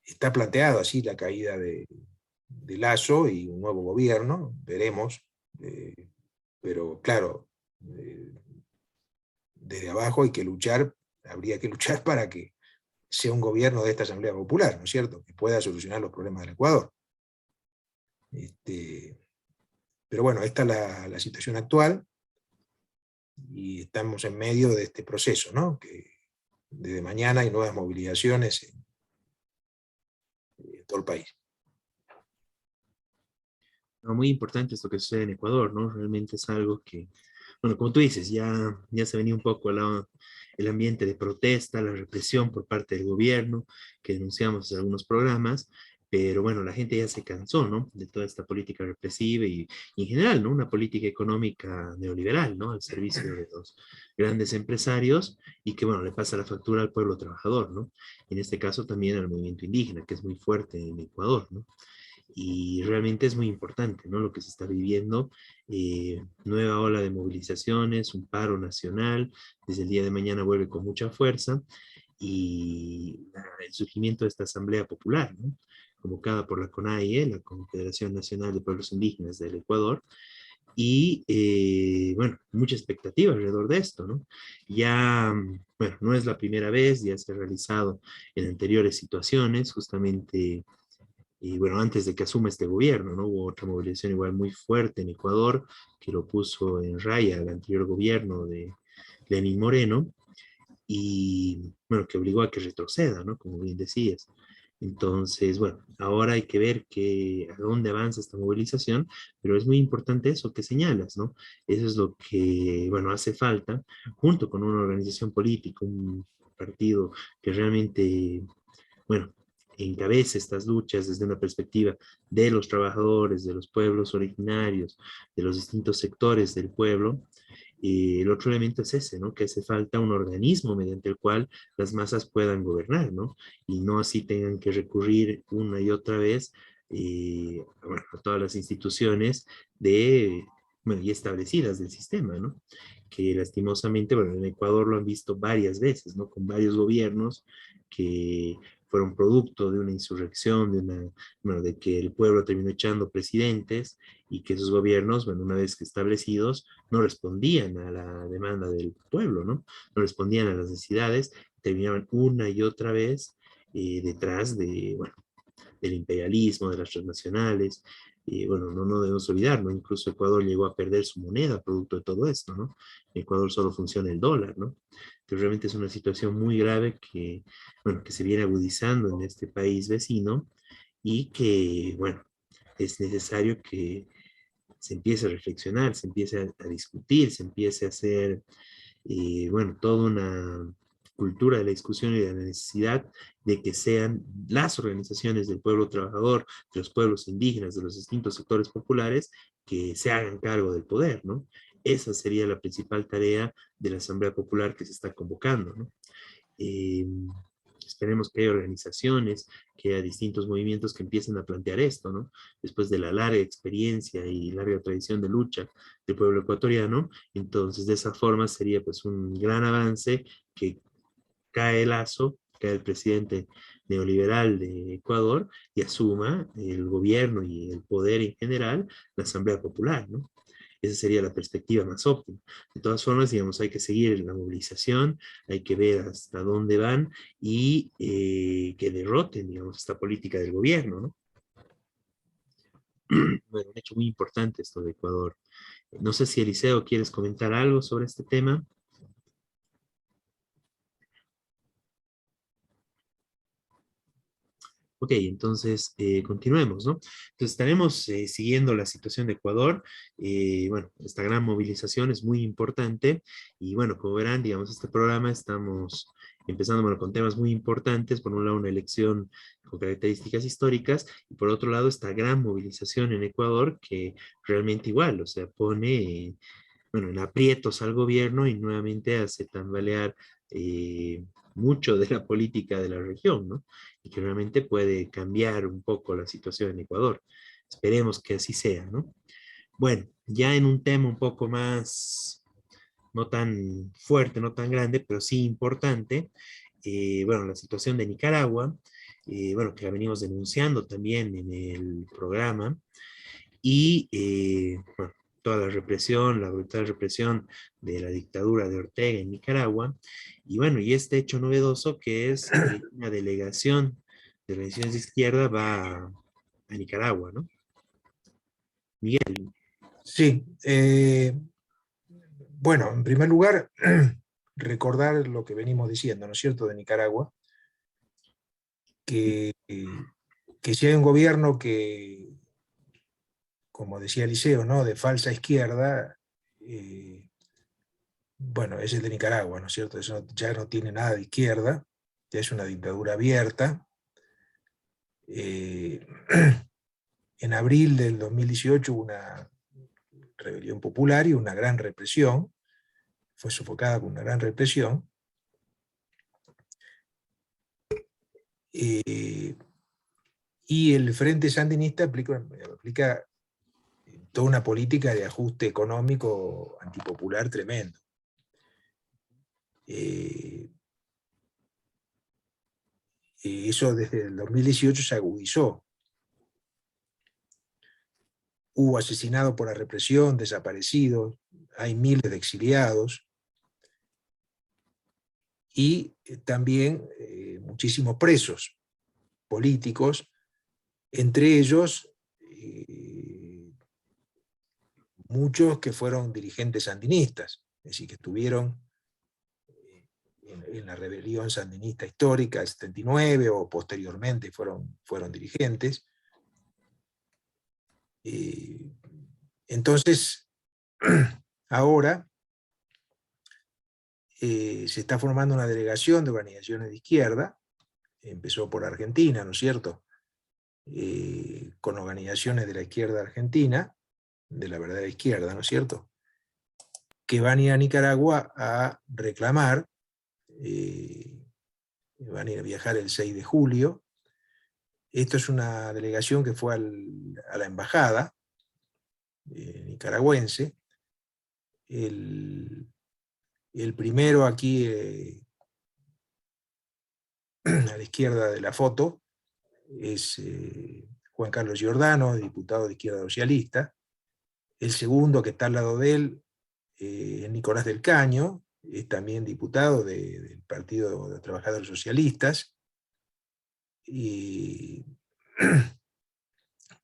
está planteado así la caída de Lasso y un nuevo gobierno, veremos, pero claro, desde abajo hay que luchar, habría que luchar para que sea un gobierno de esta Asamblea Popular, ¿no es cierto?, que pueda solucionar los problemas del Ecuador. Pero bueno, esta es la situación actual, y estamos en medio de este proceso, ¿no? Que desde mañana hay nuevas movilizaciones en todo el país. Muy importante esto que sucede en Ecuador, ¿no? Realmente es algo que, bueno, como tú dices, ya se venía un poco el ambiente de protesta, la represión por parte del gobierno, que denunciamos en algunos programas, pero bueno, la gente ya se cansó, ¿no? De toda esta política represiva y en general, ¿no? Una política económica neoliberal, ¿no? Al servicio de los grandes empresarios y que, bueno, le pasa la factura al pueblo trabajador, ¿no? En este caso también al movimiento indígena, que es muy fuerte en Ecuador, ¿no? Y realmente es muy importante, ¿no? Lo que se está viviendo, nueva ola de movilizaciones, un paro nacional, desde el día de mañana vuelve con mucha fuerza, y el surgimiento de esta Asamblea Popular, ¿no? Convocada por la CONAIE, la Confederación Nacional de Pueblos Indígenas del Ecuador, y bueno, mucha expectativa alrededor de esto, ¿no? Ya, bueno, no es la primera vez, ya se ha realizado en anteriores situaciones, justamente. Y bueno, antes de que asuma este gobierno, ¿no? Hubo otra movilización igual muy fuerte en Ecuador, que lo puso en raya al anterior gobierno de Lenín Moreno. y, bueno, que obligó a que retroceda, ¿no? Como bien decías. Entonces, bueno, ahora hay que ver a dónde avanza esta movilización, pero es muy importante eso que señalas, ¿no? Eso es lo que, bueno, hace falta, junto con una organización política, un partido que realmente, bueno, encabece estas luchas desde una perspectiva de los trabajadores, de los pueblos originarios, de los distintos sectores del pueblo. Y el otro elemento es ese, ¿no? Que hace falta un organismo mediante el cual las masas puedan gobernar, ¿no? Y no así tengan que recurrir una y otra vez bueno, a todas las instituciones bueno, y establecidas del sistema, ¿no? Que lastimosamente, bueno, en Ecuador lo han visto varias veces, ¿no? Con varios gobiernos que fueron producto de una insurrección, bueno, de que el pueblo terminó echando presidentes y que esos gobiernos, bueno, una vez que establecidos, no respondían a la demanda del pueblo, ¿no? No respondían a las necesidades, terminaban una y otra vez detrás bueno, del imperialismo, de las transnacionales. Y bueno, no debemos olvidar, ¿no? Incluso Ecuador llegó a perder su moneda producto de todo esto, ¿no? En Ecuador solo funciona el dólar, ¿no? Que realmente es una situación muy grave bueno, que se viene agudizando en este país vecino y que, bueno, es necesario que se empiece a reflexionar, se empiece a discutir, se empiece a hacer, bueno, toda una cultura de la discusión y de la necesidad de que sean las organizaciones del pueblo trabajador, de los pueblos indígenas, de los distintos sectores populares, que se hagan cargo del poder, ¿no? Esa sería la principal tarea de la Asamblea Popular que se está convocando, ¿no? Eh, Esperemos que haya organizaciones, que haya distintos movimientos que empiecen a plantear esto, ¿no? Después de la larga experiencia y larga tradición de lucha del pueblo ecuatoriano, entonces de esa forma sería pues un gran avance que cae el lazo, cae el presidente neoliberal de Ecuador y asuma el gobierno y el poder en general, la Asamblea Popular, ¿no? Esa sería la perspectiva más óptima. De todas formas, digamos, hay que seguir la movilización, hay que ver hasta dónde van y que derroten, digamos, esta política del gobierno, ¿no? Bueno, un hecho muy importante esto de Ecuador. No sé si Eliseo quieres comentar algo sobre este tema. Ok, entonces continuemos, ¿no? Entonces estaremos siguiendo la situación de Ecuador. Bueno, esta gran movilización es muy importante y bueno, como verán, digamos, este programa estamos empezando, bueno, con temas muy importantes. Por un lado, una elección con características históricas y por otro lado, esta gran movilización en Ecuador que realmente igual, o sea, pone, bueno, en aprietos al gobierno y nuevamente hace tambalear mucho de la política de la región, ¿no? Y que realmente puede cambiar un poco la situación en Ecuador. Esperemos que así sea, ¿no? Bueno, ya en un tema un poco más, no tan fuerte, no tan grande, pero sí importante, bueno, la situación de Nicaragua, bueno, que la venimos denunciando también en el programa, y bueno, toda la represión, la brutal represión de la dictadura de Ortega en Nicaragua, y bueno, y este hecho novedoso que es que una delegación de organizaciones de izquierda va a Nicaragua, ¿no? Miguel. Sí, bueno, en primer lugar, recordar lo que venimos diciendo, ¿no es cierto?, de Nicaragua, que si hay un gobierno que, como decía Eliseo, ¿no?, de falsa izquierda, bueno, es el de Nicaragua, ¿no es cierto? Eso ya no tiene nada de izquierda, ya es una dictadura abierta. En abril del 2018 hubo una rebelión popular y una gran represión, fue sofocada por una gran represión. Y el Frente Sandinista aplica toda una política de ajuste económico antipopular tremendo. Eso desde el 2018 se agudizó. Hubo asesinados por la represión, desaparecidos, hay miles de exiliados y también muchísimos presos políticos, entre ellos muchos que fueron dirigentes sandinistas, es decir, que estuvieron en la rebelión sandinista histórica del 79 o posteriormente fueron dirigentes. Entonces, ahora se está formando una delegación de organizaciones de izquierda, empezó por Argentina, ¿no es cierto?, con organizaciones de la izquierda argentina, de la verdadera izquierda, ¿no es cierto?, que van a ir a Nicaragua a reclamar, van a ir a viajar el 6 de julio. Esto es una delegación que fue a la embajada nicaragüense. El primero aquí, a la izquierda de la foto, es Juan Carlos Giordano, diputado de Izquierda Socialista. El segundo, que está al lado de él, es Nicolás del Caño, es también diputado del Partido de Trabajadores Socialistas. Y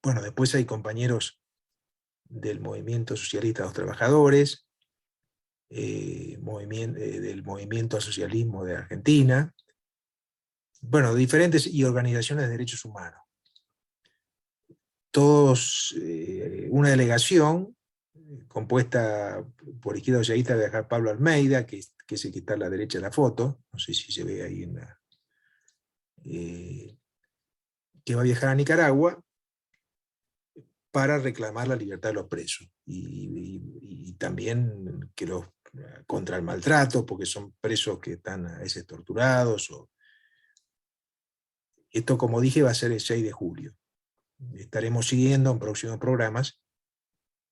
bueno, después hay compañeros del Movimiento Socialista de los Trabajadores, del Movimiento al Socialismo de Argentina, bueno, diferentes y organizaciones de derechos humanos. Todos, una delegación compuesta por Izquierda Socialista, de viajar Pablo Almeida, que es el que está a la derecha de la foto, no sé si se ve ahí en la... que va a viajar a Nicaragua para reclamar la libertad de los presos, y también contra el maltrato, porque son presos que están a veces torturados. Esto, como dije, va a ser el 6 de julio. Estaremos siguiendo en próximos programas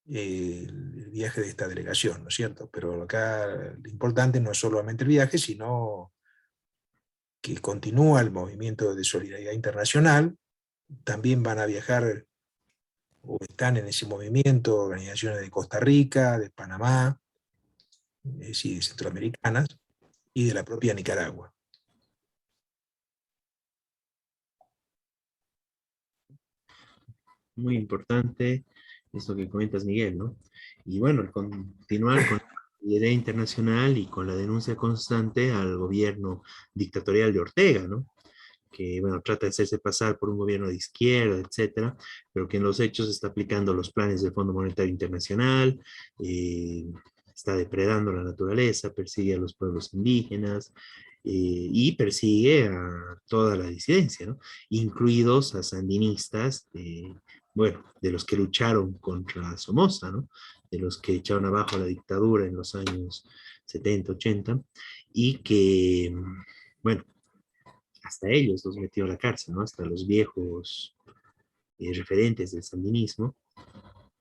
el viaje de esta delegación, ¿no es cierto? Pero acá lo importante no es solamente el viaje, sino que continúa el movimiento de solidaridad internacional. También van a viajar, o están en ese movimiento, organizaciones de Costa Rica, de Panamá, sí, de centroamericanas, y de la propia Nicaragua. Muy importante esto que comentas, Miguel, ¿no? Y bueno, el continuar con la idea internacional y con la denuncia constante al gobierno dictatorial de Ortega, ¿no? Que, bueno, trata de hacerse pasar por un gobierno de izquierda, etcétera, pero que en los hechos está aplicando los planes del Fondo Monetario Internacional, está depredando la naturaleza, persigue a los pueblos indígenas, y persigue a toda la disidencia, ¿no? Incluidos a sandinistas, bueno, de los que lucharon contra Somoza, ¿no? De los que echaron abajo la dictadura en los años 70, 80, y que, bueno, hasta ellos los metió a la cárcel, ¿no? Hasta los viejos referentes del sandinismo,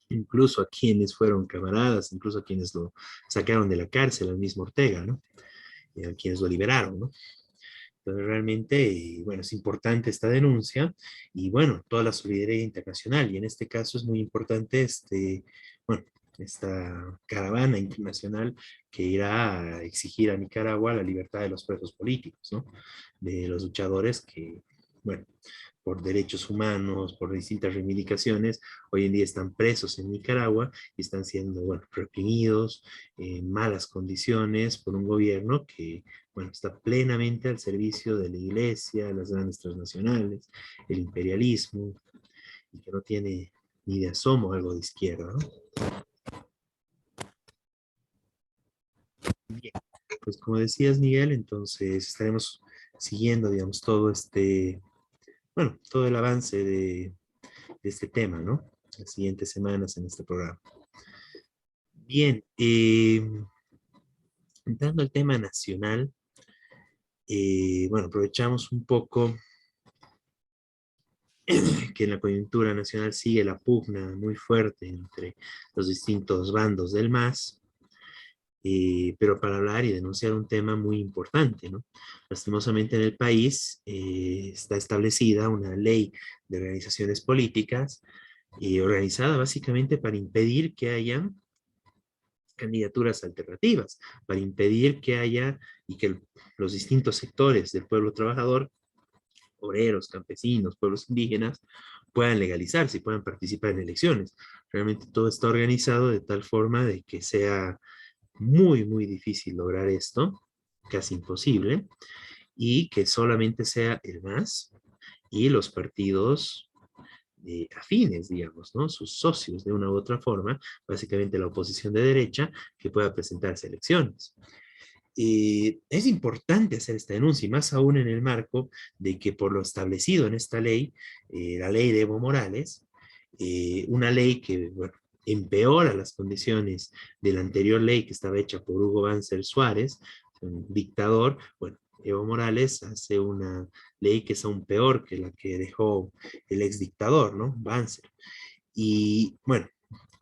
incluso a quienes fueron camaradas, incluso a quienes lo sacaron de la cárcel, al mismo Ortega, ¿no? A quienes lo liberaron, ¿no? Entonces realmente, bueno, es importante esta denuncia y bueno, toda la solidaridad internacional, y en este caso es muy importante bueno, esta caravana internacional que irá a exigir a Nicaragua la libertad de los presos políticos, ¿no? De los luchadores que, bueno, por derechos humanos, por distintas reivindicaciones, hoy en día están presos en Nicaragua y están siendo, bueno, reprimidos en malas condiciones por un gobierno que, bueno, está plenamente al servicio de la iglesia, las grandes transnacionales, el imperialismo, y que no tiene ni de asomo algo de izquierda, ¿no? Bien, pues como decías, Miguel, entonces estaremos siguiendo, digamos, bueno, todo el avance de este tema, ¿no? Las siguientes semanas en este programa. Bien, entrando al tema nacional, bueno, aprovechamos un poco que en la coyuntura nacional sigue la pugna muy fuerte entre los distintos bandos del MAS, pero para hablar y denunciar un tema muy importante, ¿no? Lastimosamente en el país está establecida una ley de organizaciones políticas organizada básicamente para impedir que haya candidaturas alternativas, para impedir que haya y que los distintos sectores del pueblo trabajador, obreros, campesinos, pueblos indígenas, puedan legalizarse y puedan participar en elecciones. Realmente todo está organizado de tal forma de que sea muy, muy difícil lograr esto. casi imposible, y que solamente sea el MAS y los partidos afines, digamos, ¿no? Sus socios de una u otra forma, básicamente la oposición de derecha, que pueda presentarse a elecciones. Es importante hacer esta denuncia, y más aún en el marco de que por lo establecido en esta ley, la ley de Evo Morales, una ley que, bueno, empeora las condiciones de la anterior ley que estaba hecha por Hugo Banzer Suárez, un dictador. Bueno, Evo Morales hace una ley que es aún peor que la que dejó el ex dictador, ¿no? Banzer. Y bueno,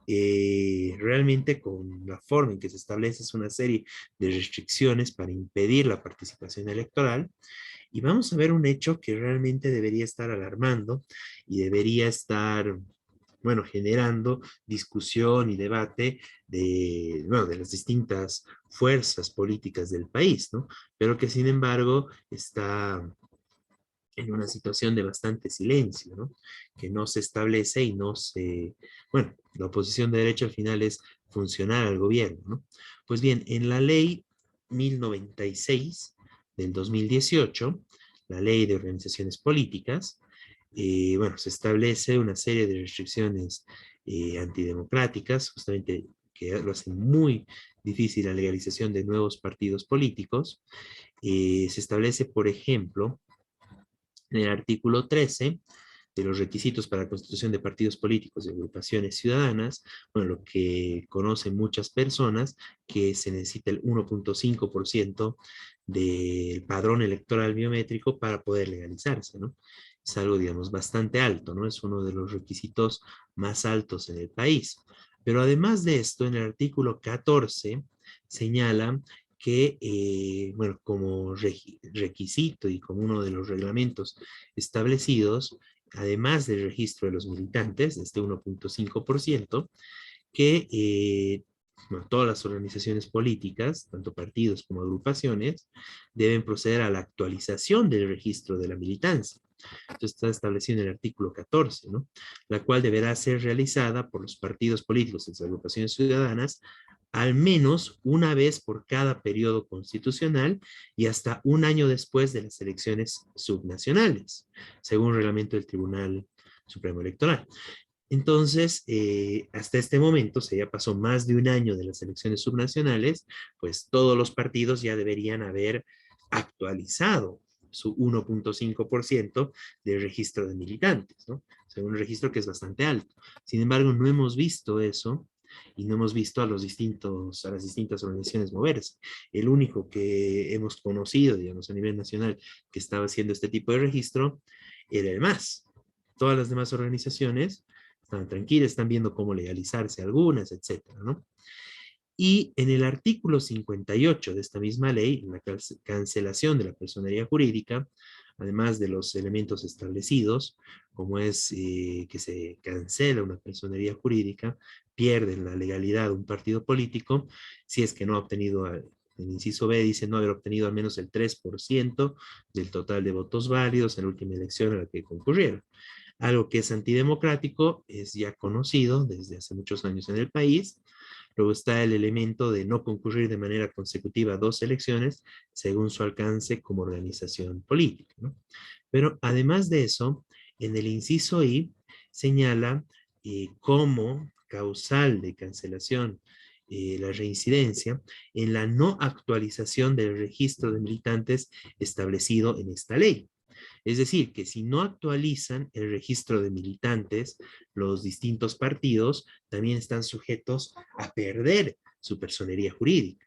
realmente con la forma en que se establece es una serie de restricciones para impedir la participación electoral. Y vamos a ver un hecho que realmente debería estar alarmando y debería estar, bueno, generando discusión y debate de, bueno, de las distintas fuerzas políticas del país, ¿no? Pero que sin embargo está en una situación de bastante silencio, ¿no? Que no se establece y no se... Bueno, la oposición de derecha al final es funcionar al gobierno, ¿no? Pues bien, en la ley 1096 del 2018, la ley de organizaciones políticas, bueno, se establece una serie de restricciones antidemocráticas, justamente que lo hacen muy difícil la legalización de nuevos partidos políticos. Se establece, por ejemplo, en el artículo 13 de los requisitos para la constitución de partidos políticos y agrupaciones ciudadanas, bueno, lo que conocen muchas personas, que se necesita el 1.5% del padrón electoral biométrico para poder legalizarse, ¿no? Es algo, digamos, bastante alto, ¿no? Es uno de los requisitos más altos en el país. Pero además de esto, en el artículo 14 señala que, bueno, como requisito y como uno de los reglamentos establecidos, además del registro de los militantes, de este 1.5%, que bueno, todas las organizaciones políticas, tanto partidos como agrupaciones, deben proceder a la actualización del registro de la militancia. Esto está establecido en el artículo 14, ¿no? La cual deberá ser realizada por los partidos políticos y las agrupaciones ciudadanas al menos una vez por cada periodo constitucional y hasta un año después de las elecciones subnacionales, según el reglamento del Tribunal Supremo Electoral. Entonces, hasta este momento, se ya pasó más de un año de las elecciones subnacionales, pues todos los partidos ya deberían haber actualizado su 1.5% del registro de militantes, ¿no? O sea, un registro que es bastante alto. Sin embargo, no hemos visto eso y no hemos visto a las distintas organizaciones moverse. El único que hemos conocido, digamos, a nivel nacional que estaba haciendo este tipo de registro era el MAS. Todas las demás organizaciones están tranquilas, están viendo cómo legalizarse algunas, etcétera, ¿no? Y en el artículo 58 de esta misma ley, la cancelación de la personería jurídica, además de los elementos establecidos, como es que se cancela una personería jurídica, pierde la legalidad un partido político, si es que no ha obtenido, el inciso B dice no haber obtenido al menos el 3% del total de votos válidos en la última elección a la que concurrieron. Algo que es antidemocrático, es ya conocido desde hace muchos años en el país. Luego está el elemento de no concurrir de manera consecutiva a 2 elecciones según su alcance como organización política, ¿no? Pero además de eso, en el inciso I señala como causal de cancelación la reincidencia en la no actualización del registro de militantes establecido en esta ley. Es decir, que si no actualizan el registro de militantes, los distintos partidos también están sujetos a perder su personería jurídica.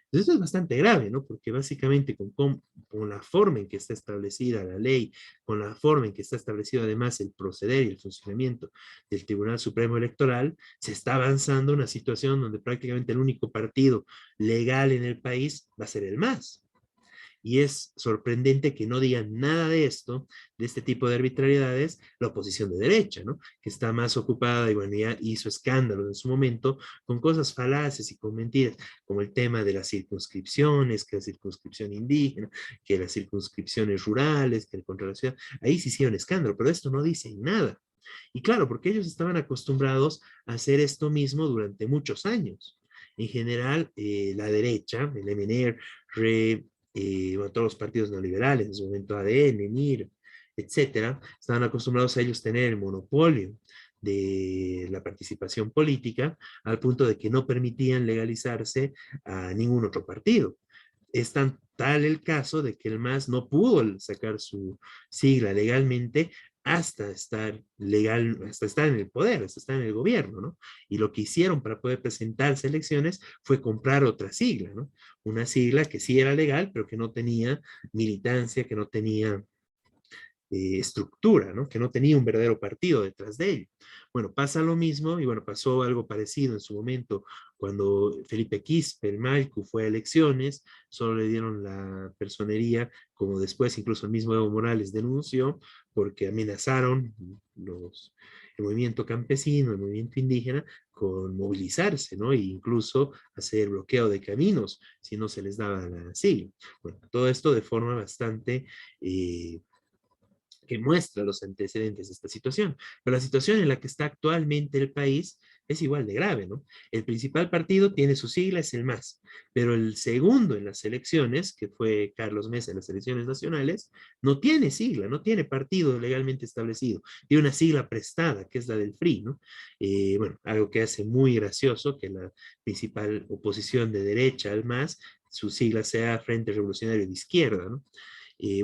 Entonces, esto es bastante grave, ¿no? Porque básicamente con la forma en que está establecida la ley, con la forma en que está establecido además el proceder y el funcionamiento del Tribunal Supremo Electoral, se está avanzando una situación donde prácticamente el único partido legal en el país va a ser el MAS. Y es sorprendente que no digan nada de esto, de este tipo de arbitrariedades, la oposición de derecha, ¿no? Que está más ocupada y bueno, ya hizo escándalos en su momento con cosas falaces y con mentiras, como el tema de las circunscripciones, que la circunscripción indígena, que las circunscripciones rurales, que el contra la ciudad. Ahí se hicieron escándalo, pero esto no dice nada. Y claro, porque ellos estaban acostumbrados a hacer esto mismo durante muchos años. En general, la derecha, el MNR, bueno, todos los partidos neoliberales, en su momento ADN, MIR, etcétera, estaban acostumbrados a ellos tener el monopolio de la participación política, al punto de que no permitían legalizarse a ningún otro partido. Es tan tal el caso de que el MAS no pudo sacar su sigla legalmente hasta estar legal, hasta estar en el poder, hasta estar en el gobierno, ¿no? Y lo que hicieron para poder presentarse a elecciones fue comprar otra sigla, ¿no? Una sigla que sí era legal, pero que no tenía militancia, que no tenía estructura, ¿no? Que no tenía un verdadero partido detrás de ello. Bueno, pasa lo mismo, y bueno, pasó algo parecido en su momento cuando Felipe Quispe, el Maicu, fue a elecciones, solo le dieron la personería, como después incluso el mismo Evo Morales denunció, porque amenazaron el movimiento campesino, el movimiento indígena, con movilizarse, ¿no? E incluso hacer bloqueo de caminos si no se les daba la sigla. Bueno, todo esto de forma bastante que muestra los antecedentes de esta situación. Pero la situación en la que está actualmente el país es igual de grave, ¿no? El principal partido tiene su sigla, es el MAS, pero el segundo en las elecciones, que fue Carlos Mesa en las elecciones nacionales, no tiene sigla, no tiene partido legalmente establecido, tiene una sigla prestada, que es la del FRI, ¿no? Bueno, algo que hace muy gracioso que la principal oposición de derecha al MAS, su sigla sea Frente Revolucionario de Izquierda, ¿no?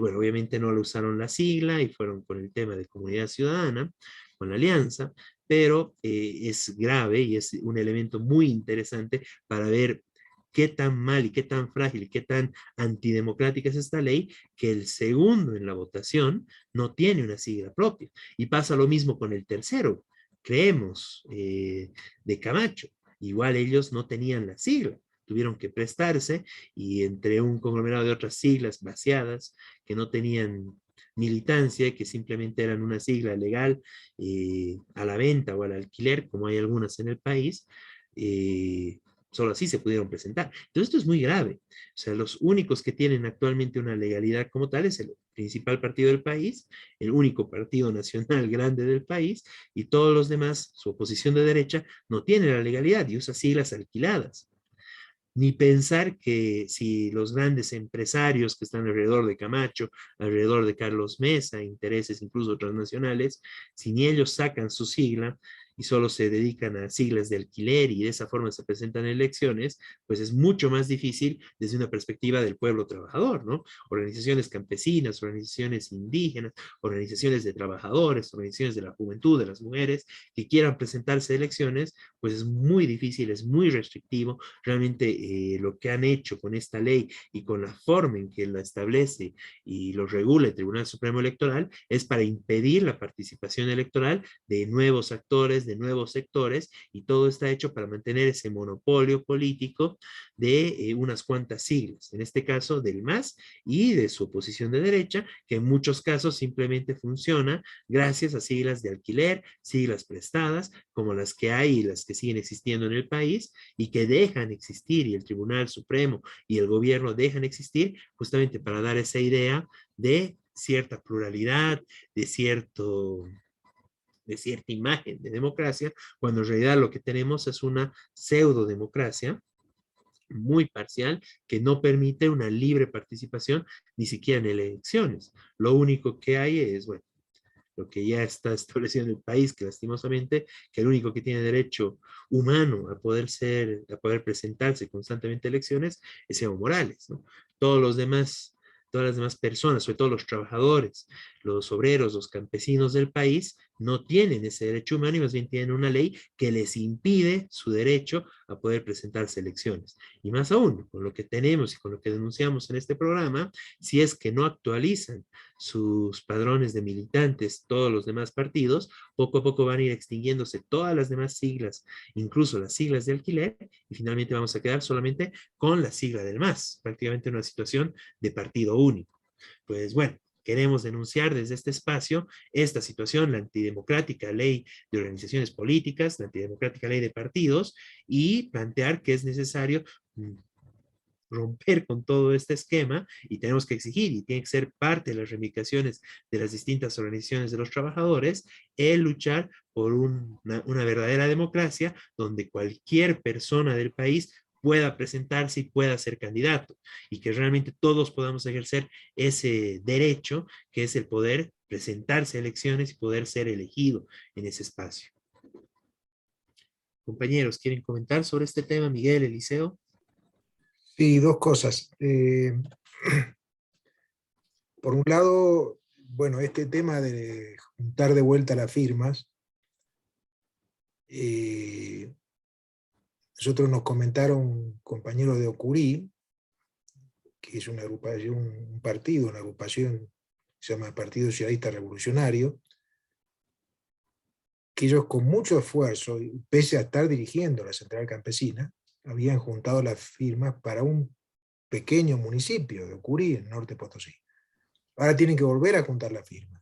Bueno, obviamente no lo usaron la sigla y fueron con el tema de comunidad ciudadana, con la alianza, pero es grave y es un elemento muy interesante para ver qué tan mal y qué tan frágil y qué tan antidemocrática es esta ley, que el segundo en la votación no tiene una sigla propia. Y pasa lo mismo con el tercero, creemos, de Camacho. Igual ellos no tenían la sigla, tuvieron que prestarse, y entre un conglomerado de otras siglas vaciadas que no tenían militancia, que simplemente eran una sigla legal a la venta o al alquiler, como hay algunas en el país, solo así se pudieron presentar. Entonces esto es muy grave. O sea, los únicos que tienen actualmente una legalidad como tal es el principal partido del país, el único partido nacional grande del país, y todos los demás, su oposición de derecha, no tiene la legalidad y usa siglas alquiladas. Ni pensar que si los grandes empresarios que están alrededor de Camacho, alrededor de Carlos Mesa, intereses incluso transnacionales, si ni ellos sacan su sigla y solo se dedican a siglas de alquiler y de esa forma se presentan elecciones, pues es mucho más difícil desde una perspectiva del pueblo trabajador, ¿no? Organizaciones campesinas, organizaciones indígenas, organizaciones de trabajadores, organizaciones de la juventud, de las mujeres, que quieran presentarse a elecciones, pues es muy difícil, es muy restrictivo. Realmente lo que han hecho con esta ley y con la forma en que la establece y lo regula el Tribunal Supremo Electoral es para impedir la participación electoral de nuevos actores, de nuevos sectores, y todo está hecho para mantener ese monopolio político de unas cuantas siglas, en este caso del MAS y de su oposición de derecha, que en muchos casos simplemente funciona gracias a siglas de alquiler, siglas prestadas, como las que hay y las que siguen existiendo en el país, y que dejan existir, y el Tribunal Supremo y el gobierno dejan existir justamente para dar esa idea de cierta pluralidad, de cierta imagen de democracia, cuando en realidad lo que tenemos es una pseudo democracia muy parcial que no permite una libre participación ni siquiera en elecciones. Lo único que hay es, bueno, lo que ya está establecido en el país, que lastimosamente, que el único que tiene derecho humano a poder presentarse constantemente a elecciones es Evo Morales, ¿no? Todos los demás, todas las demás personas, sobre todo los trabajadores, los obreros, los campesinos del país, no tienen ese derecho humano y más bien tienen una ley que les impide su derecho a poder presentarse a elecciones. Y más aún, con lo que tenemos y con lo que denunciamos en este programa, si es que no actualizan sus padrones de militantes todos los demás partidos, poco a poco van a ir extinguiéndose todas las demás siglas, incluso las siglas de alquiler, y finalmente vamos a quedar solamente con la sigla del MAS, prácticamente una situación de partido único. Pues bueno, queremos denunciar desde este espacio esta situación, la antidemocrática ley de organizaciones políticas, la antidemocrática ley de partidos, y plantear que es necesario romper con todo este esquema y tenemos que exigir, y tiene que ser parte de las reivindicaciones de las distintas organizaciones de los trabajadores, el luchar por una verdadera democracia donde cualquier persona del país pueda presentarse y pueda ser candidato, y que realmente todos podamos ejercer ese derecho que es el poder presentarse a elecciones y poder ser elegido en ese espacio. Compañeros, ¿quieren comentar sobre este tema? Miguel, Eliseo. Sí, dos cosas. Por un lado, bueno, este tema de juntar de vuelta las firmas, nosotros nos comentaron compañeros de Ocurí, que es una agrupación, un partido, una agrupación que se llama Partido Socialista Revolucionario, que ellos con mucho esfuerzo, y pese a estar dirigiendo la Central Campesina, habían juntado las firmas para un pequeño municipio de Ocurí, en Norte Potosí. Ahora tienen que volver a juntar las firmas.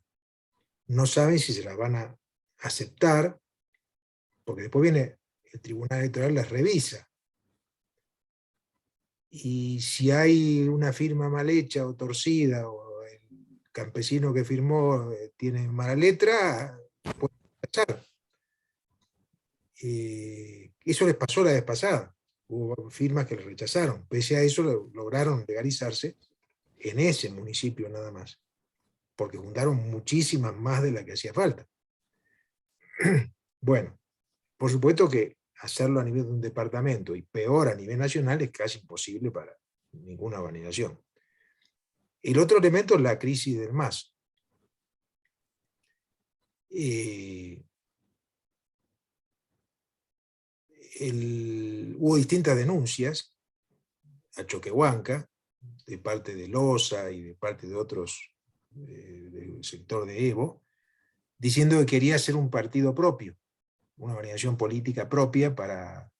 No saben si se las van a aceptar, porque después viene el Tribunal Electoral, las revisa. Y si hay una firma mal hecha o torcida, o el campesino que firmó tiene mala letra, puede pasar. Eso les pasó la vez pasada. Hubo firmas que les rechazaron. Pese a eso lograron legalizarse en ese municipio nada más, porque juntaron muchísimas más de las que hacía falta. Bueno, por supuesto que hacerlo a nivel de un departamento y peor a nivel nacional es casi imposible para ninguna organización. El otro elemento es la crisis del MAS. Hubo distintas denuncias a Choquehuanca, de parte de LOSA y de parte de otros del sector de Evo, diciendo que quería hacer un partido propio, una organización política propia para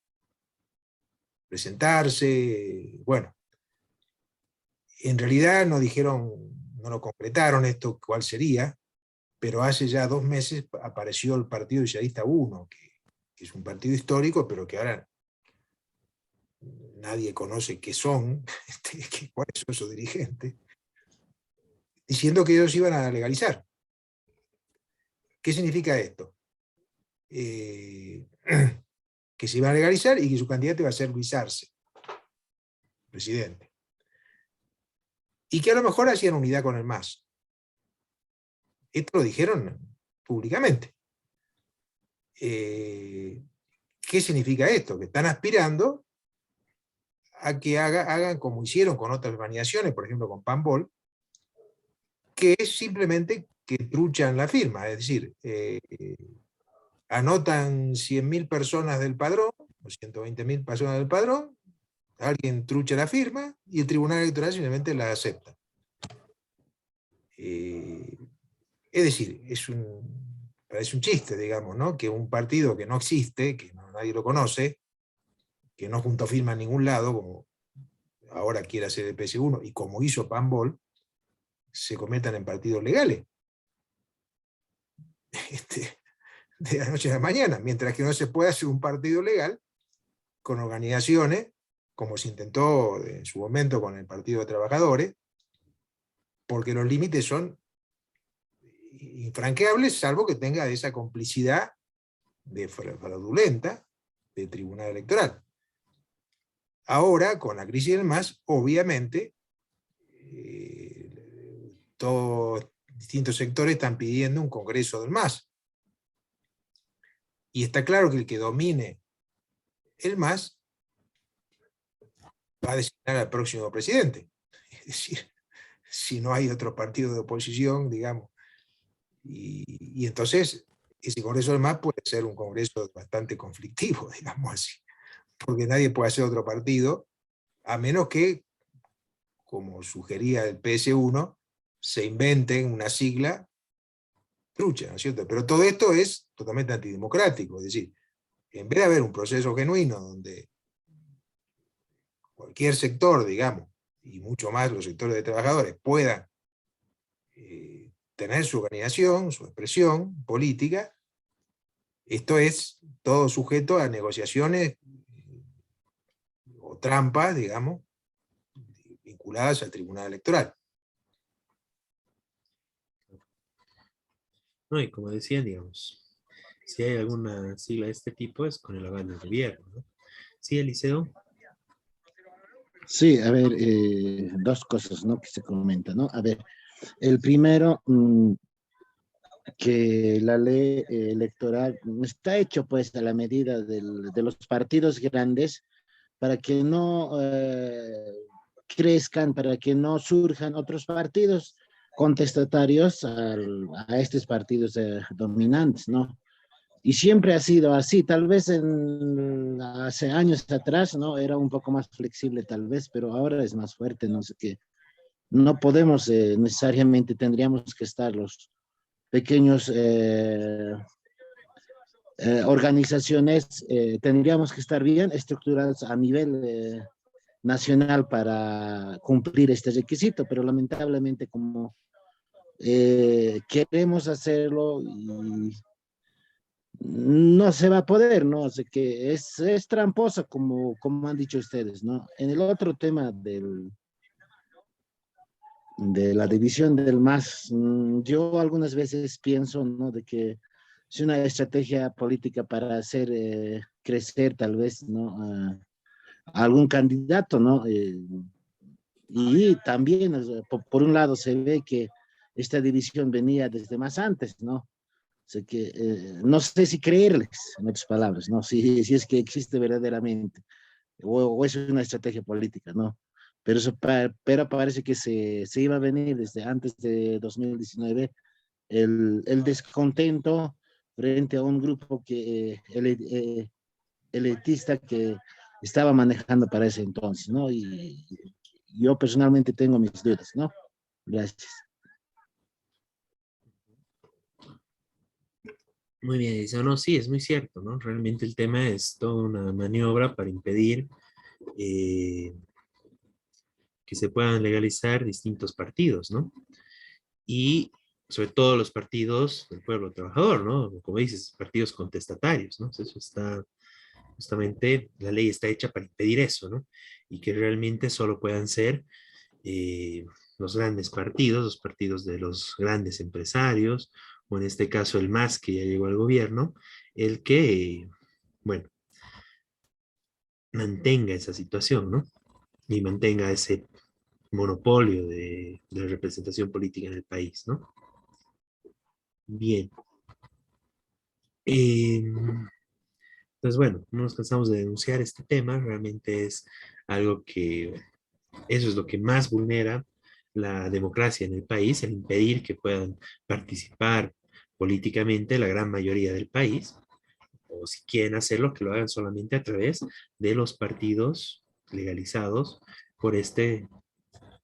presentarse. Bueno, en realidad no dijeron, no lo concretaron esto cuál sería, pero hace ya 2 meses apareció el Partido Socialista 1, que es un partido histórico, pero que ahora nadie conoce qué son, cuáles son sus dirigentes, diciendo que ellos iban a legalizar. ¿Qué significa esto? Que se iban a legalizar y que su candidato iba a ser Luis Arce, presidente. Y que a lo mejor hacían unidad con el MAS. Esto lo dijeron públicamente. ¿Qué significa esto? Que están aspirando a que hagan como hicieron con otras organizaciones, por ejemplo con Pambol, que es simplemente que truchan la firma, es decir, anotan 100.000 personas del padrón, o 120.000 personas del padrón, alguien trucha la firma y el Tribunal Electoral simplemente la acepta. Es decir, parece un chiste, digamos, ¿no? Que un partido que no existe, que nadie lo conoce, que no juntó firma en ningún lado, como ahora quiere hacer el PS1, y como hizo Pambol, se conviertan en partidos legales. De la noche a la mañana, mientras que no se puede hacer un partido legal con organizaciones, como se intentó en su momento con el Partido de Trabajadores, porque los límites son infranqueables, salvo que tenga esa complicidad fraudulenta del Tribunal Electoral. Ahora, con la crisis del MAS, obviamente, todos distintos sectores están pidiendo un congreso del MAS. Y está claro que el que domine el MAS va a designar al próximo presidente. Es decir, si no hay otro partido de oposición, digamos. Y entonces, ese congreso del MAS puede ser un congreso bastante conflictivo, digamos así. Porque nadie puede hacer otro partido, a menos que, como sugería el PS1, se inventen una sigla trucha, ¿no es cierto? Pero todo esto es totalmente antidemocrático, es decir, en vez de haber un proceso genuino donde cualquier sector, digamos, y mucho más los sectores de trabajadores, puedan tener su organización, su expresión política, esto es todo sujeto a negociaciones o trampas, digamos, vinculadas al Tribunal Electoral. No, y como decían, digamos, si hay alguna sigla de este tipo es con el aval del gobierno, ¿no? Sí, Eliseo. Sí, a ver, dos cosas, ¿no? Que se comentan, ¿no? A ver, el primero, que la ley electoral está hecho pues a la medida de los partidos grandes para que no crezcan, para que no surjan otros partidos contestatarios a estos partidos dominantes, ¿no? Y siempre ha sido así, tal vez hace años atrás, ¿no? Era un poco más flexible tal vez, pero ahora es más fuerte, no sé qué. No podemos necesariamente, tendríamos que estar los pequeños organizaciones, tendríamos que estar bien estructuradas a nivel nacional para cumplir este requisito, pero lamentablemente como queremos hacerlo y no se va a poder, ¿no? O sea que es tramposa como han dicho ustedes, ¿no? En el otro tema de la división del MAS, yo algunas veces pienso, ¿no? De que es una estrategia política para hacer crecer tal vez, ¿no? A algún candidato, ¿no? Y también, o sea, por un lado, se ve que esta división venía desde más antes, ¿no? O sea que no sé si creerles, en otras palabras, ¿no? Si es que existe verdaderamente, o es una estrategia política, ¿no? Pero, pero parece que se iba a venir desde antes de 2019 el descontento frente a un grupo que elitista que estaba manejando para ese entonces, ¿no? Y yo personalmente tengo mis dudas, ¿no? Gracias. Muy bien, Eliseo. No, sí, es muy cierto, ¿no? Realmente el tema es toda una maniobra para impedir eh, que se puedan legalizar distintos partidos, ¿no? Y sobre todo los partidos del pueblo trabajador, ¿no? Como dices, partidos contestatarios, ¿no? Eso está, justamente, la ley está hecha para impedir eso, ¿no? Y que realmente solo puedan ser los grandes partidos, los partidos de los grandes empresarios, o en este caso el MAS que ya llegó al gobierno, el que, bueno, mantenga esa situación, ¿no? Y mantenga ese monopolio de la representación política en el país, ¿no? Bien. Entonces, bueno, no nos cansamos de denunciar este tema, realmente es algo que, eso es lo que más vulnera la democracia en el país, el impedir que puedan participar políticamente la gran mayoría del país, o si quieren hacerlo, que lo hagan solamente a través de los partidos legalizados por este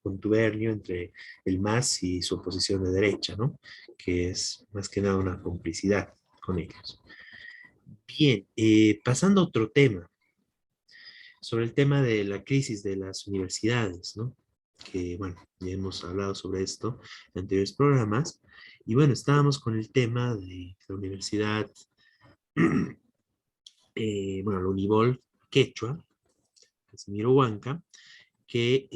contubernio entre el MAS y su oposición de derecha, ¿no? Que es más que nada una complicidad con ellos. Bien, pasando a otro tema, sobre el tema de la crisis de las universidades, ¿no? Que, bueno, ya hemos hablado sobre esto en anteriores programas, y bueno, estábamos con el tema de la universidad, bueno, la Univol Quechua, Casimiro Huanca, que,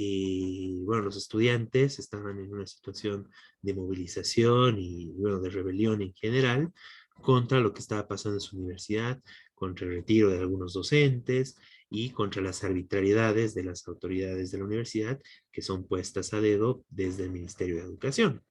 bueno, los estudiantes estaban en una situación de movilización y, bueno, de rebelión en general contra lo que estaba pasando en su universidad, contra el retiro de algunos docentes y contra las arbitrariedades de las autoridades de la universidad que son puestas a dedo desde el Ministerio de Educación.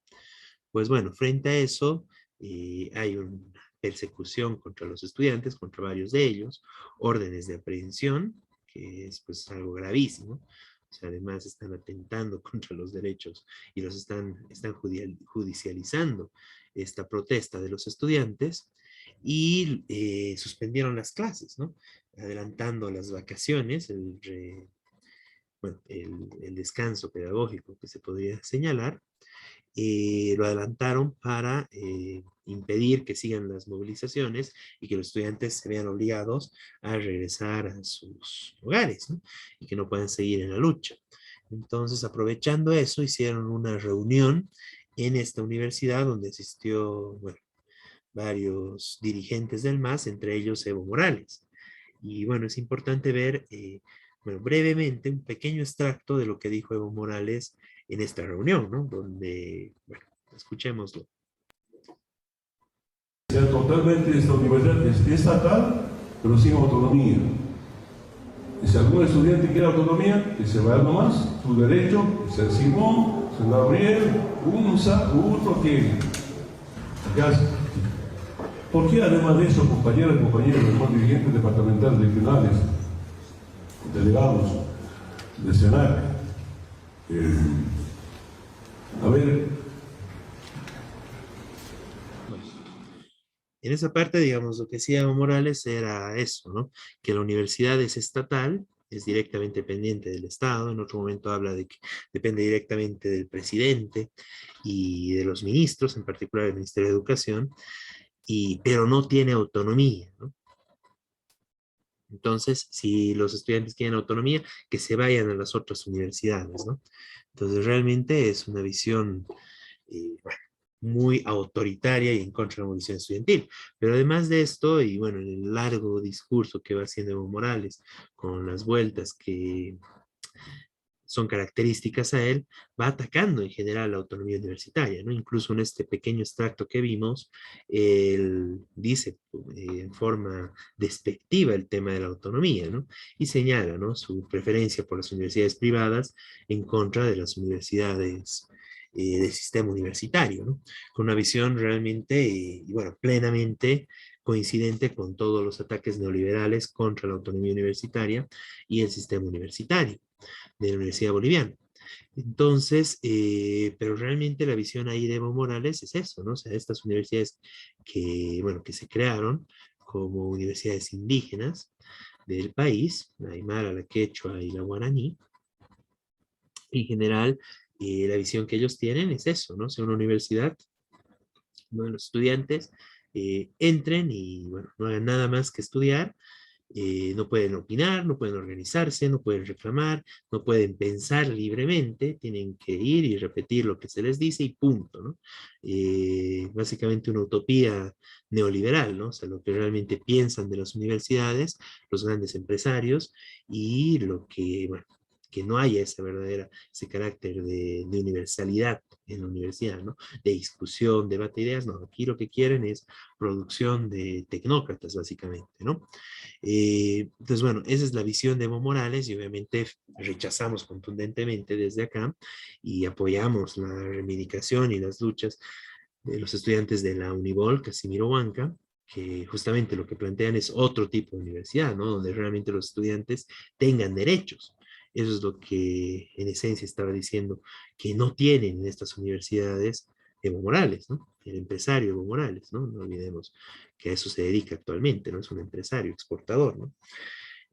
Pues bueno, frente a eso, hay una persecución contra los estudiantes, contra varios de ellos, órdenes de aprehensión, que es pues algo gravísimo. O sea, además están atentando contra los derechos y los están judicializando esta protesta de los estudiantes y suspendieron las clases, ¿no? Adelantando las vacaciones, bueno, el descanso pedagógico que se podría señalar, lo adelantaron para impedir que sigan las movilizaciones y que los estudiantes se vean obligados a regresar a sus hogares, ¿no? Y que no puedan seguir en la lucha. Entonces, aprovechando eso, hicieron una reunión en esta universidad donde asistió, bueno, varios dirigentes del MAS, entre ellos Evo Morales. Y bueno, es importante ver bueno, brevemente un pequeño extracto de lo que dijo Evo Morales en esta reunión, ¿no? Donde, bueno, escuchémoslo. Sea totalmente esta universidad es estatal, pero sin autonomía. Y si algún estudiante quiere autonomía, que se vaya nomás, su derecho, San Simón, San Gabriel, UNSA, otro que... ¿Por qué además de eso, compañeras y compañeros, los dirigentes departamentales, regionales, delegados de SENAC, a ver... En esa parte, digamos, lo que decía Evo Morales era eso, ¿no? Que la universidad es estatal, es directamente dependiente del Estado. En otro momento habla de que depende directamente del presidente y de los ministros, en particular del Ministerio de Educación, pero no tiene autonomía, ¿no? Entonces, si los estudiantes quieren autonomía, que se vayan a las otras universidades, ¿no? Entonces, realmente es una visión bueno, muy autoritaria y en contra de la movilización estudiantil. Pero además de esto, y bueno, en el largo discurso que va haciendo Evo Morales, con las vueltas que son características a él, va atacando en general la autonomía universitaria, ¿no? Incluso en este pequeño extracto que vimos, él dice en forma despectiva el tema de la autonomía, ¿no? Y señala, ¿no? Su preferencia por las universidades privadas en contra de las universidades del sistema universitario, ¿no? Con una visión realmente, y bueno, plenamente coincidente con todos los ataques neoliberales contra la autonomía universitaria y el sistema universitario de la Universidad Boliviana. Entonces, pero realmente la visión ahí de Evo Morales es eso, ¿no? O sea, estas universidades que, bueno, que se crearon como universidades indígenas del país, la Aymara, la Quechua y la Guaraní, en general, la visión que ellos tienen es eso, ¿no? O sea, una universidad donde los estudiantes entren y, bueno, no hagan nada más que estudiar, no pueden opinar, no pueden organizarse, no pueden reclamar, no pueden pensar libremente, tienen que ir y repetir lo que se les dice y punto, ¿no? Básicamente una utopía neoliberal, ¿no? O sea, lo que realmente piensan de las universidades, los grandes empresarios y lo que, bueno, que no haya ese carácter de universalidad en la universidad, ¿no? De discusión, debate de ideas, no, aquí lo que quieren es producción de tecnócratas, básicamente, ¿no? Entonces, bueno, esa es la visión de Evo Morales y obviamente rechazamos contundentemente desde acá y apoyamos la reivindicación y las luchas de los estudiantes de la Unibol, Casimiro Huanca, que justamente lo que plantean es otro tipo de universidad, ¿no? Donde realmente los estudiantes tengan derechos. Eso es lo que en esencia estaba diciendo que no tienen en estas universidades Evo Morales, ¿no? El empresario Evo Morales, ¿no? No olvidemos que a eso se dedica actualmente, ¿no? Es un empresario exportador, ¿no?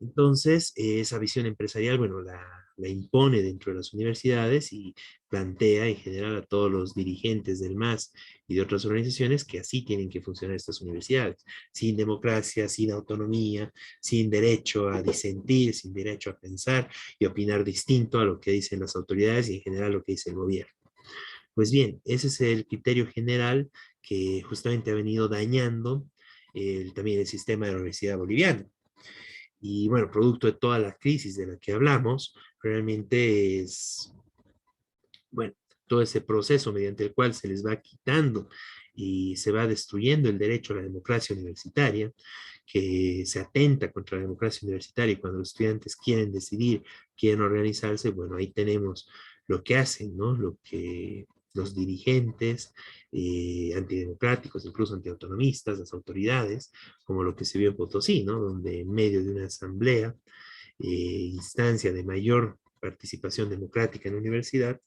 Entonces, esa visión empresarial, bueno, la impone dentro de las universidades y plantea en general a todos los dirigentes del MAS y de otras organizaciones que así tienen que funcionar estas universidades, sin democracia, sin autonomía, sin derecho a disentir, sin derecho a pensar y opinar distinto a lo que dicen las autoridades y en general lo que dice el gobierno. Pues bien, ese es el criterio general que justamente ha venido dañando también el sistema de la Universidad Boliviana. Y bueno, producto de toda la crisis de la que hablamos, realmente es, bueno, todo ese proceso mediante el cual se les va quitando y se va destruyendo el derecho a la democracia universitaria, que se atenta contra la democracia universitaria y cuando los estudiantes quieren decidir, quieren organizarse, bueno, ahí tenemos lo que hacen, ¿no? Lo que los dirigentes antidemocráticos, incluso antiautonomistas, las autoridades, como lo que se vio en Potosí, ¿no? Donde en medio de una asamblea, instancia de mayor participación democrática en la universidad,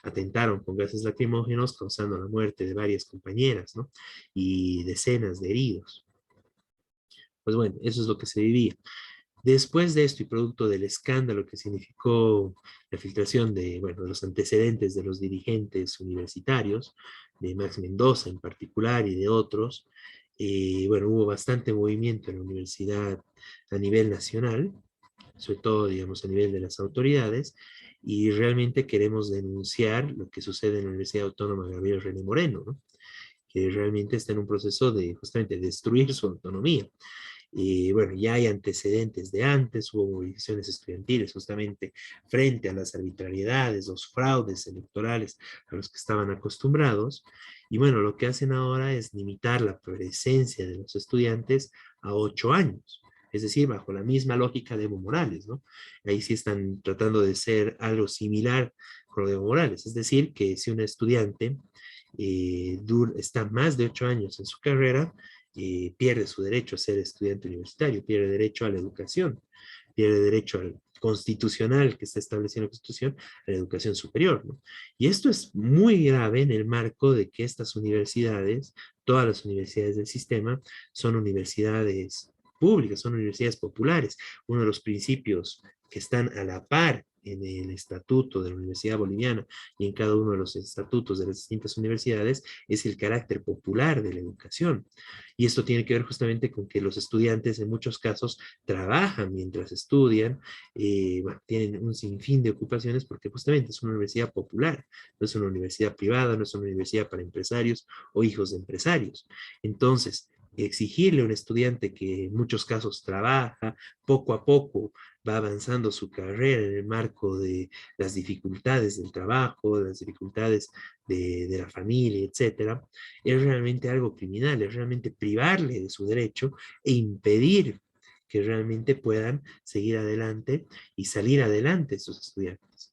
atentaron con gases lacrimógenos, causando la muerte de varias compañeras, ¿no? Y decenas de heridos. Pues bueno, eso es lo que se vivía. Después de esto y producto del escándalo que significó la filtración de, bueno, de los antecedentes de los dirigentes universitarios, de Max Mendoza en particular y de otros, bueno, hubo bastante movimiento en la universidad a nivel nacional, sobre todo, digamos, a nivel de las autoridades, y realmente queremos denunciar lo que sucede en la Universidad Autónoma Gabriel René Moreno, ¿no? Que realmente está en un proceso de justamente destruir su autonomía. Bueno, ya hay antecedentes de antes, hubo movilizaciones estudiantiles justamente frente a las arbitrariedades, los fraudes electorales a los que estaban acostumbrados. Y bueno, lo que hacen ahora es limitar la presencia de los estudiantes a 8 años. Es decir, bajo la misma lógica de Evo Morales, ¿no? Ahí sí están tratando de ser algo similar con lo de Evo Morales. Es decir, que si un estudiante está más de 8 años en su carrera, pierde su derecho a ser estudiante universitario, pierde derecho a la educación, pierde derecho al constitucional que está establecido en la Constitución, a la educación superior, ¿no? Y esto es muy grave en el marco de que estas universidades, todas las universidades del sistema, son universidades públicas, son universidades populares. Uno de los principios que están a la par en el estatuto de la Universidad Boliviana y en cada uno de los estatutos de las distintas universidades es el carácter popular de la educación. Y esto tiene que ver justamente con que los estudiantes en muchos casos trabajan mientras estudian, bueno, tienen un sinfín de ocupaciones porque justamente es una universidad popular, no es una universidad privada, no es una universidad para empresarios o hijos de empresarios. Entonces, exigirle a un estudiante que en muchos casos trabaja, poco a poco va avanzando su carrera en el marco de las dificultades del trabajo, de las dificultades de la familia, etcétera, es realmente algo criminal, es realmente privarle de su derecho e impedir que realmente puedan seguir adelante y salir adelante sus estudiantes.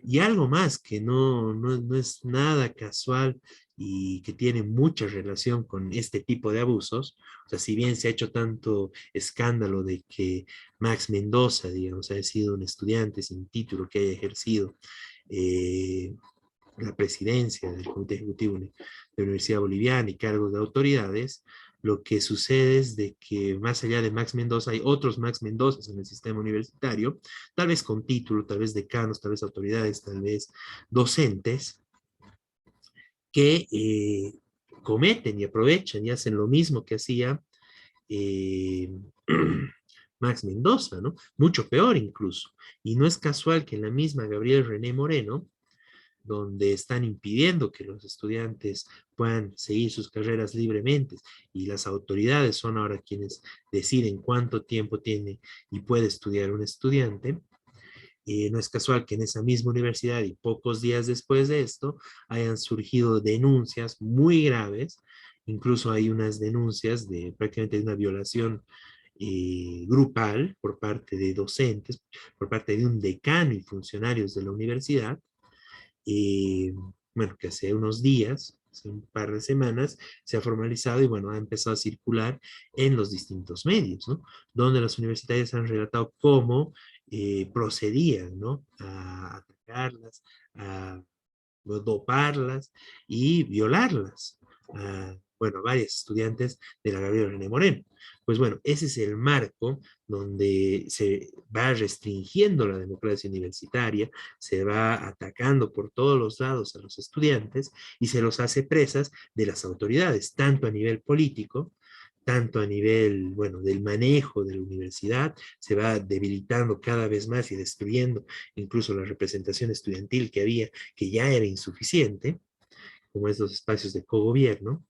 Y algo más que no es nada casual y que tiene mucha relación con este tipo de abusos, o sea, si bien se ha hecho tanto escándalo de que Max Mendoza, digamos, ha sido un estudiante sin título que haya ejercido la presidencia del Comité Ejecutivo de la Universidad Boliviana y cargos de autoridades, lo que sucede es de que más allá de Max Mendoza hay otros Max Mendozas en el sistema universitario, tal vez con título, tal vez decanos, tal vez autoridades, tal vez docentes, que cometen y aprovechan y hacen lo mismo que hacía eh, Max Mendoza, ¿no? Mucho peor incluso. Y no es casual que en la misma Gabriel René Moreno, donde están impidiendo que los estudiantes puedan seguir sus carreras libremente y las autoridades son ahora quienes deciden cuánto tiempo tiene y puede estudiar un estudiante. No es casual que en esa misma universidad y pocos días después de esto hayan surgido denuncias muy graves, incluso hay unas denuncias de prácticamente de una violación grupal por parte de docentes, por parte de un decano y funcionarios de la universidad, bueno, que hace unos días, hace un par de semanas, se ha formalizado y bueno, ha empezado a circular en los distintos medios, ¿no? Donde los universitarios han relatado cómo procedían, ¿no? A atacarlas, a doparlas y violarlas. Bueno, varios estudiantes de la Gabriela René Moreno. Pues bueno, ese es el marco donde se va restringiendo la democracia universitaria, se va atacando por todos los lados a los estudiantes y se los hace presas de las autoridades, tanto a nivel político, tanto a nivel, bueno, del manejo de la universidad, se va debilitando cada vez más y destruyendo incluso la representación estudiantil que había, que ya era insuficiente, como estos espacios de cogobierno,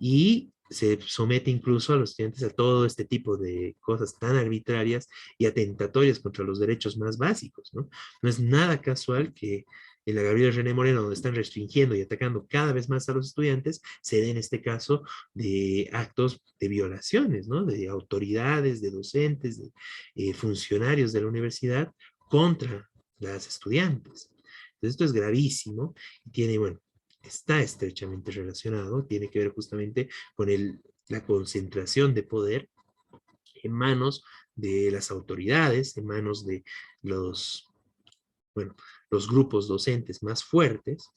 y se somete incluso a los estudiantes a todo este tipo de cosas tan arbitrarias y atentatorias contra los derechos más básicos, ¿no? No es nada casual que en la Gabriela René Moreno, donde están restringiendo y atacando cada vez más a los estudiantes, se dé en este caso de actos de violaciones, ¿no? De autoridades, de docentes, de funcionarios de la universidad contra las estudiantes. Entonces, esto es gravísimo y tiene, bueno, está estrechamente relacionado, tiene que ver justamente con la concentración de poder en manos de las autoridades, en manos de los, bueno, los grupos docentes más fuertes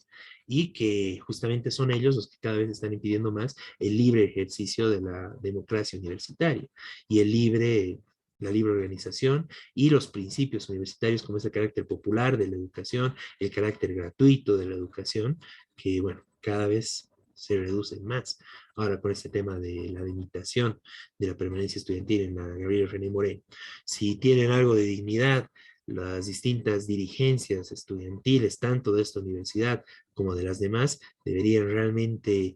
y que justamente son ellos los que cada vez están impidiendo más el libre ejercicio de la democracia universitaria y la libre organización y los principios universitarios como es el carácter popular de la educación, el carácter gratuito de la educación, que bueno, cada vez se reducen más. Ahora con este tema de la limitación de la permanencia estudiantil en la Gabriela René Moreno. Si tienen algo de dignidad, las distintas dirigencias estudiantiles, tanto de esta universidad como de las demás, deberían realmente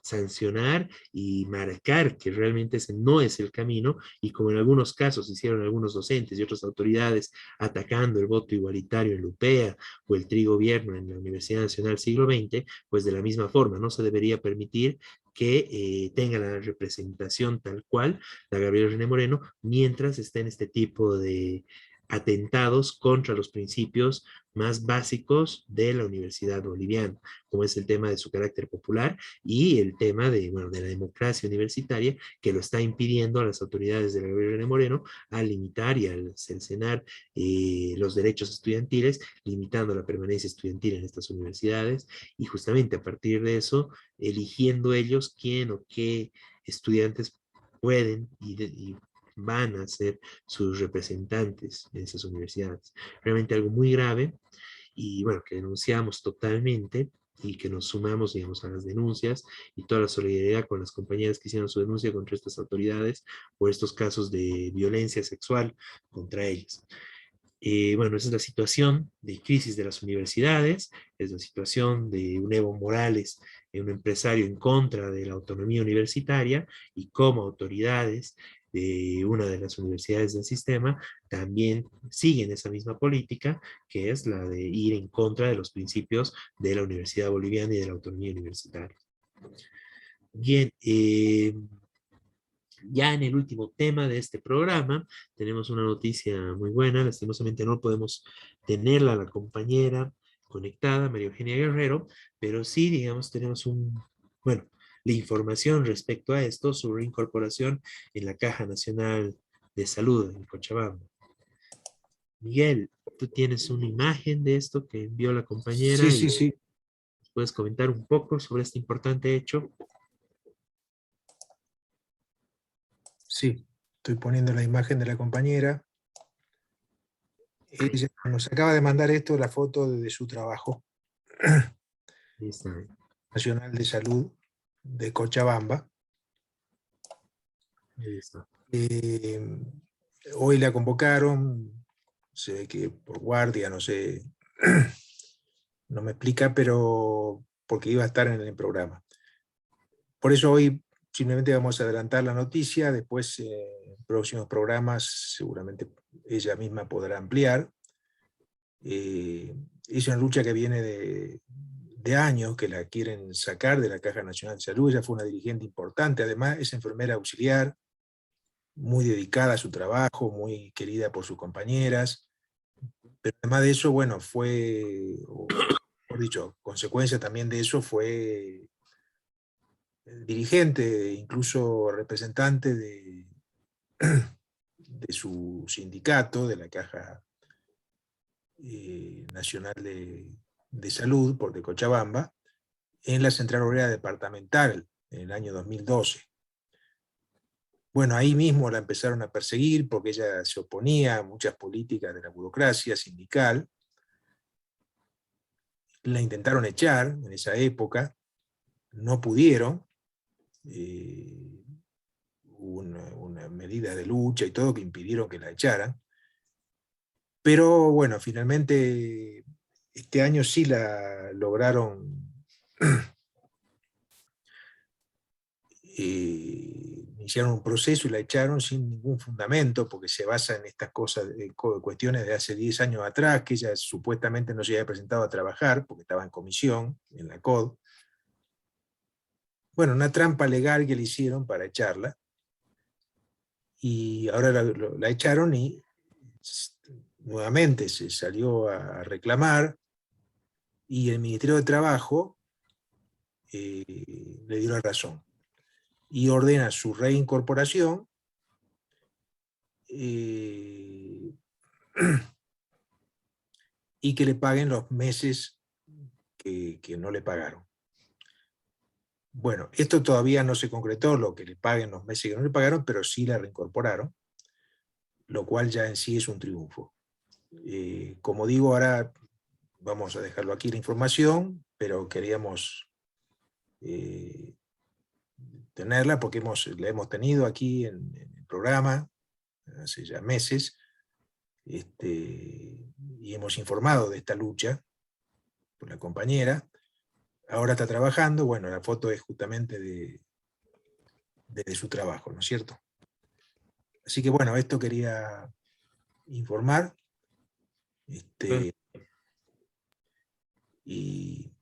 sancionar y marcar que realmente ese no es el camino, y como en algunos casos hicieron algunos docentes y otras autoridades atacando el voto igualitario en la UPEA o el trigobierno en la Universidad Nacional Siglo XX, pues de la misma forma no se debería permitir que tenga la representación tal cual la Gabriela René Moreno mientras esté en este tipo de atentados contra los principios más básicos de la Universidad Boliviana, como es el tema de su carácter popular y el tema de, bueno, de la democracia universitaria, que lo está impidiendo a las autoridades de la Gabriela René Moreno a limitar y a cercenar los derechos estudiantiles, limitando la permanencia estudiantil en estas universidades, y justamente a partir de eso, eligiendo ellos quién o qué estudiantes pueden y van a ser sus representantes en esas universidades. Realmente algo muy grave, y bueno, que denunciamos totalmente y que nos sumamos, digamos, a las denuncias y toda la solidaridad con las compañeras que hicieron su denuncia contra estas autoridades por estos casos de violencia sexual contra ellas. Bueno, esa es la situación de crisis de las universidades, es la situación de un Evo Morales, un empresario en contra de la autonomía universitaria, y como autoridades de una de las universidades del sistema también siguen esa misma política, que es la de ir en contra de los principios de la Universidad Boliviana y de la autonomía universitaria. Bien, ya en el último tema de este programa, tenemos una noticia muy buena. Lastimosamente no podemos tenerla, la compañera conectada, María Eugenia Guerrero, pero sí, digamos, tenemos bueno, la información respecto a esto, su reincorporación en la Caja Nacional de Salud en Cochabamba. Miguel, tú tienes una imagen de esto que envió la compañera Sí, y sí, sí. puedes comentar un poco sobre este importante hecho. Sí, estoy poniendo la imagen de la compañera. Ella nos acaba de mandar esto, la foto de su trabajo. Ahí está. Nacional de Salud de Cochabamba. Ahí está. Hoy la convocaron, se ve que por guardia, no sé, no me explica, pero porque iba a estar en el programa. Por eso hoy simplemente vamos a adelantar la noticia, después en próximos programas seguramente ella misma podrá ampliar. Es una lucha que viene de años, que la quieren sacar de la Caja Nacional de Salud. Ella fue una dirigente importante, además es enfermera auxiliar, muy dedicada a su trabajo, muy querida por sus compañeras, pero además de eso, bueno, fue, o mejor dicho, consecuencia también de eso fue dirigente, incluso representante de su sindicato, de la Caja Nacional de Salud, por de Cochabamba, en la Central Obrera Departamental, en el año 2012. Bueno, ahí mismo la empezaron a perseguir porque ella se oponía a muchas políticas de la burocracia sindical. La intentaron echar en esa época, no pudieron. Hubo una medida de lucha y todo que impidieron que la echaran. Pero bueno, finalmente este año sí la lograron iniciaron un proceso y la echaron sin ningún fundamento, porque se basa en estas cosas, cuestiones de hace 10 años atrás, que ella supuestamente no se había presentado a trabajar, porque estaba en comisión, en la COD. Bueno, una trampa legal que le hicieron para echarla, y ahora la echaron y nuevamente se salió a reclamar, y el Ministerio de Trabajo le dio la razón y ordena su reincorporación y que le paguen los meses que no le pagaron. Bueno, esto todavía no se concretó, lo que le paguen los meses que no le pagaron, pero sí la reincorporaron, lo cual ya en sí es un triunfo. Como digo, ahora vamos a dejarlo aquí la información, pero queríamos tenerla porque la hemos tenido aquí en el programa hace ya meses, y hemos informado de esta lucha por la compañera. ahora está trabajando. Bueno, la foto es justamente de su trabajo, ¿no es cierto? Así que bueno, esto quería informar. Y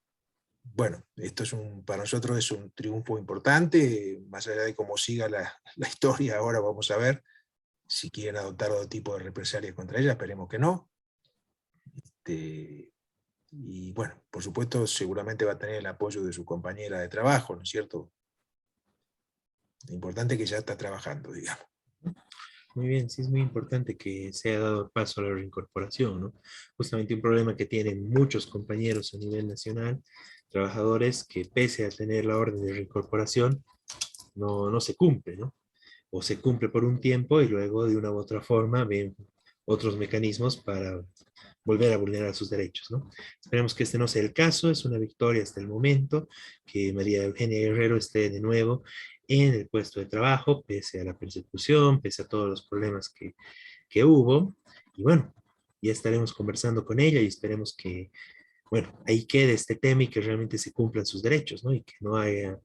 bueno, esto para nosotros es un triunfo importante, más allá de cómo siga la historia. Ahora vamos a ver si quieren adoptar otro tipo de represalias contra ella, esperemos que no. Y bueno, por supuesto, seguramente va a tener el apoyo de su compañera de trabajo, ¿no es cierto? Lo importante es que ya está trabajando, digamos. Muy bien, sí es muy importante que se haya dado paso a la reincorporación, ¿no? Justamente un problema que tienen muchos compañeros a nivel nacional, trabajadores que pese a tener la orden de reincorporación, no se cumple, ¿no? O se cumple por un tiempo y luego de una u otra forma ven otros mecanismos para volver a vulnerar sus derechos, ¿no? Esperemos que este no sea el caso, es una victoria hasta el momento, que María Eugenia Guerrero esté de nuevo en el puesto de trabajo, pese a la persecución, pese a todos los problemas que hubo, y bueno, ya estaremos conversando con ella y esperemos que, bueno, ahí quede este tema y que realmente se cumplan sus derechos, ¿no? Y que no haya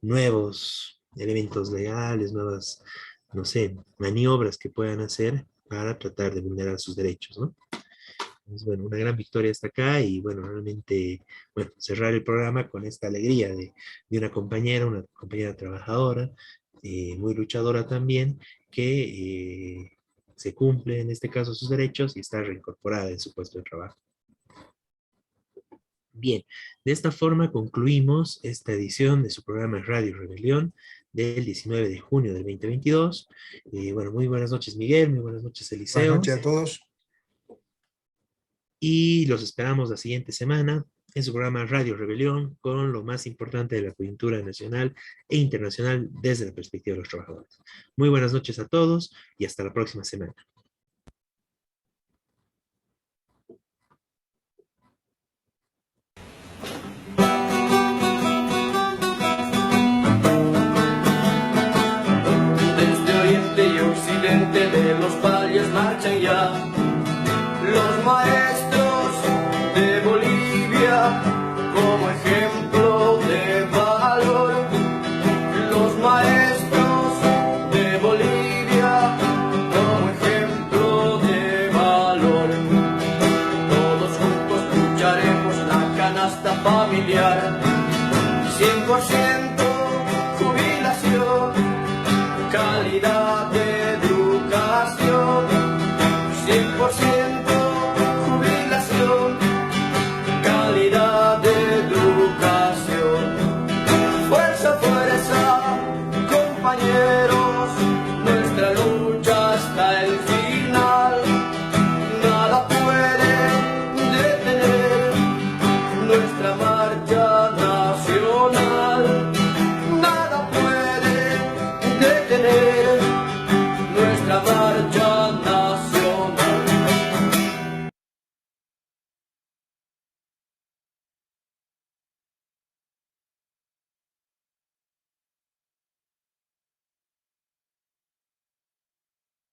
nuevos elementos legales, nuevas, no sé, maniobras que puedan hacer para tratar de vulnerar sus derechos, ¿no? Entonces, bueno, una gran victoria hasta acá y bueno, realmente, bueno, cerrar el programa con esta alegría de una compañera trabajadora, muy luchadora también, que se cumple en este caso sus derechos y está reincorporada en su puesto de trabajo. Bien, de esta forma concluimos esta edición de su programa Radio Rebelión del 19 de junio del 2022. Bueno, muy buenas noches Miguel, muy buenas noches Eliseo. Buenas noches a todos. Y los esperamos la siguiente semana en su programa Radio Rebelión con lo más importante de la coyuntura nacional e internacional desde la perspectiva de los trabajadores. Muy buenas noches a todos y hasta la próxima semana. Desde oriente y occidente de los valles marchan ya los maestros de Bolivia como ejemplo de valor. Los maestros de Bolivia como ejemplo de valor. Todos juntos lucharemos la canasta familiar 100%.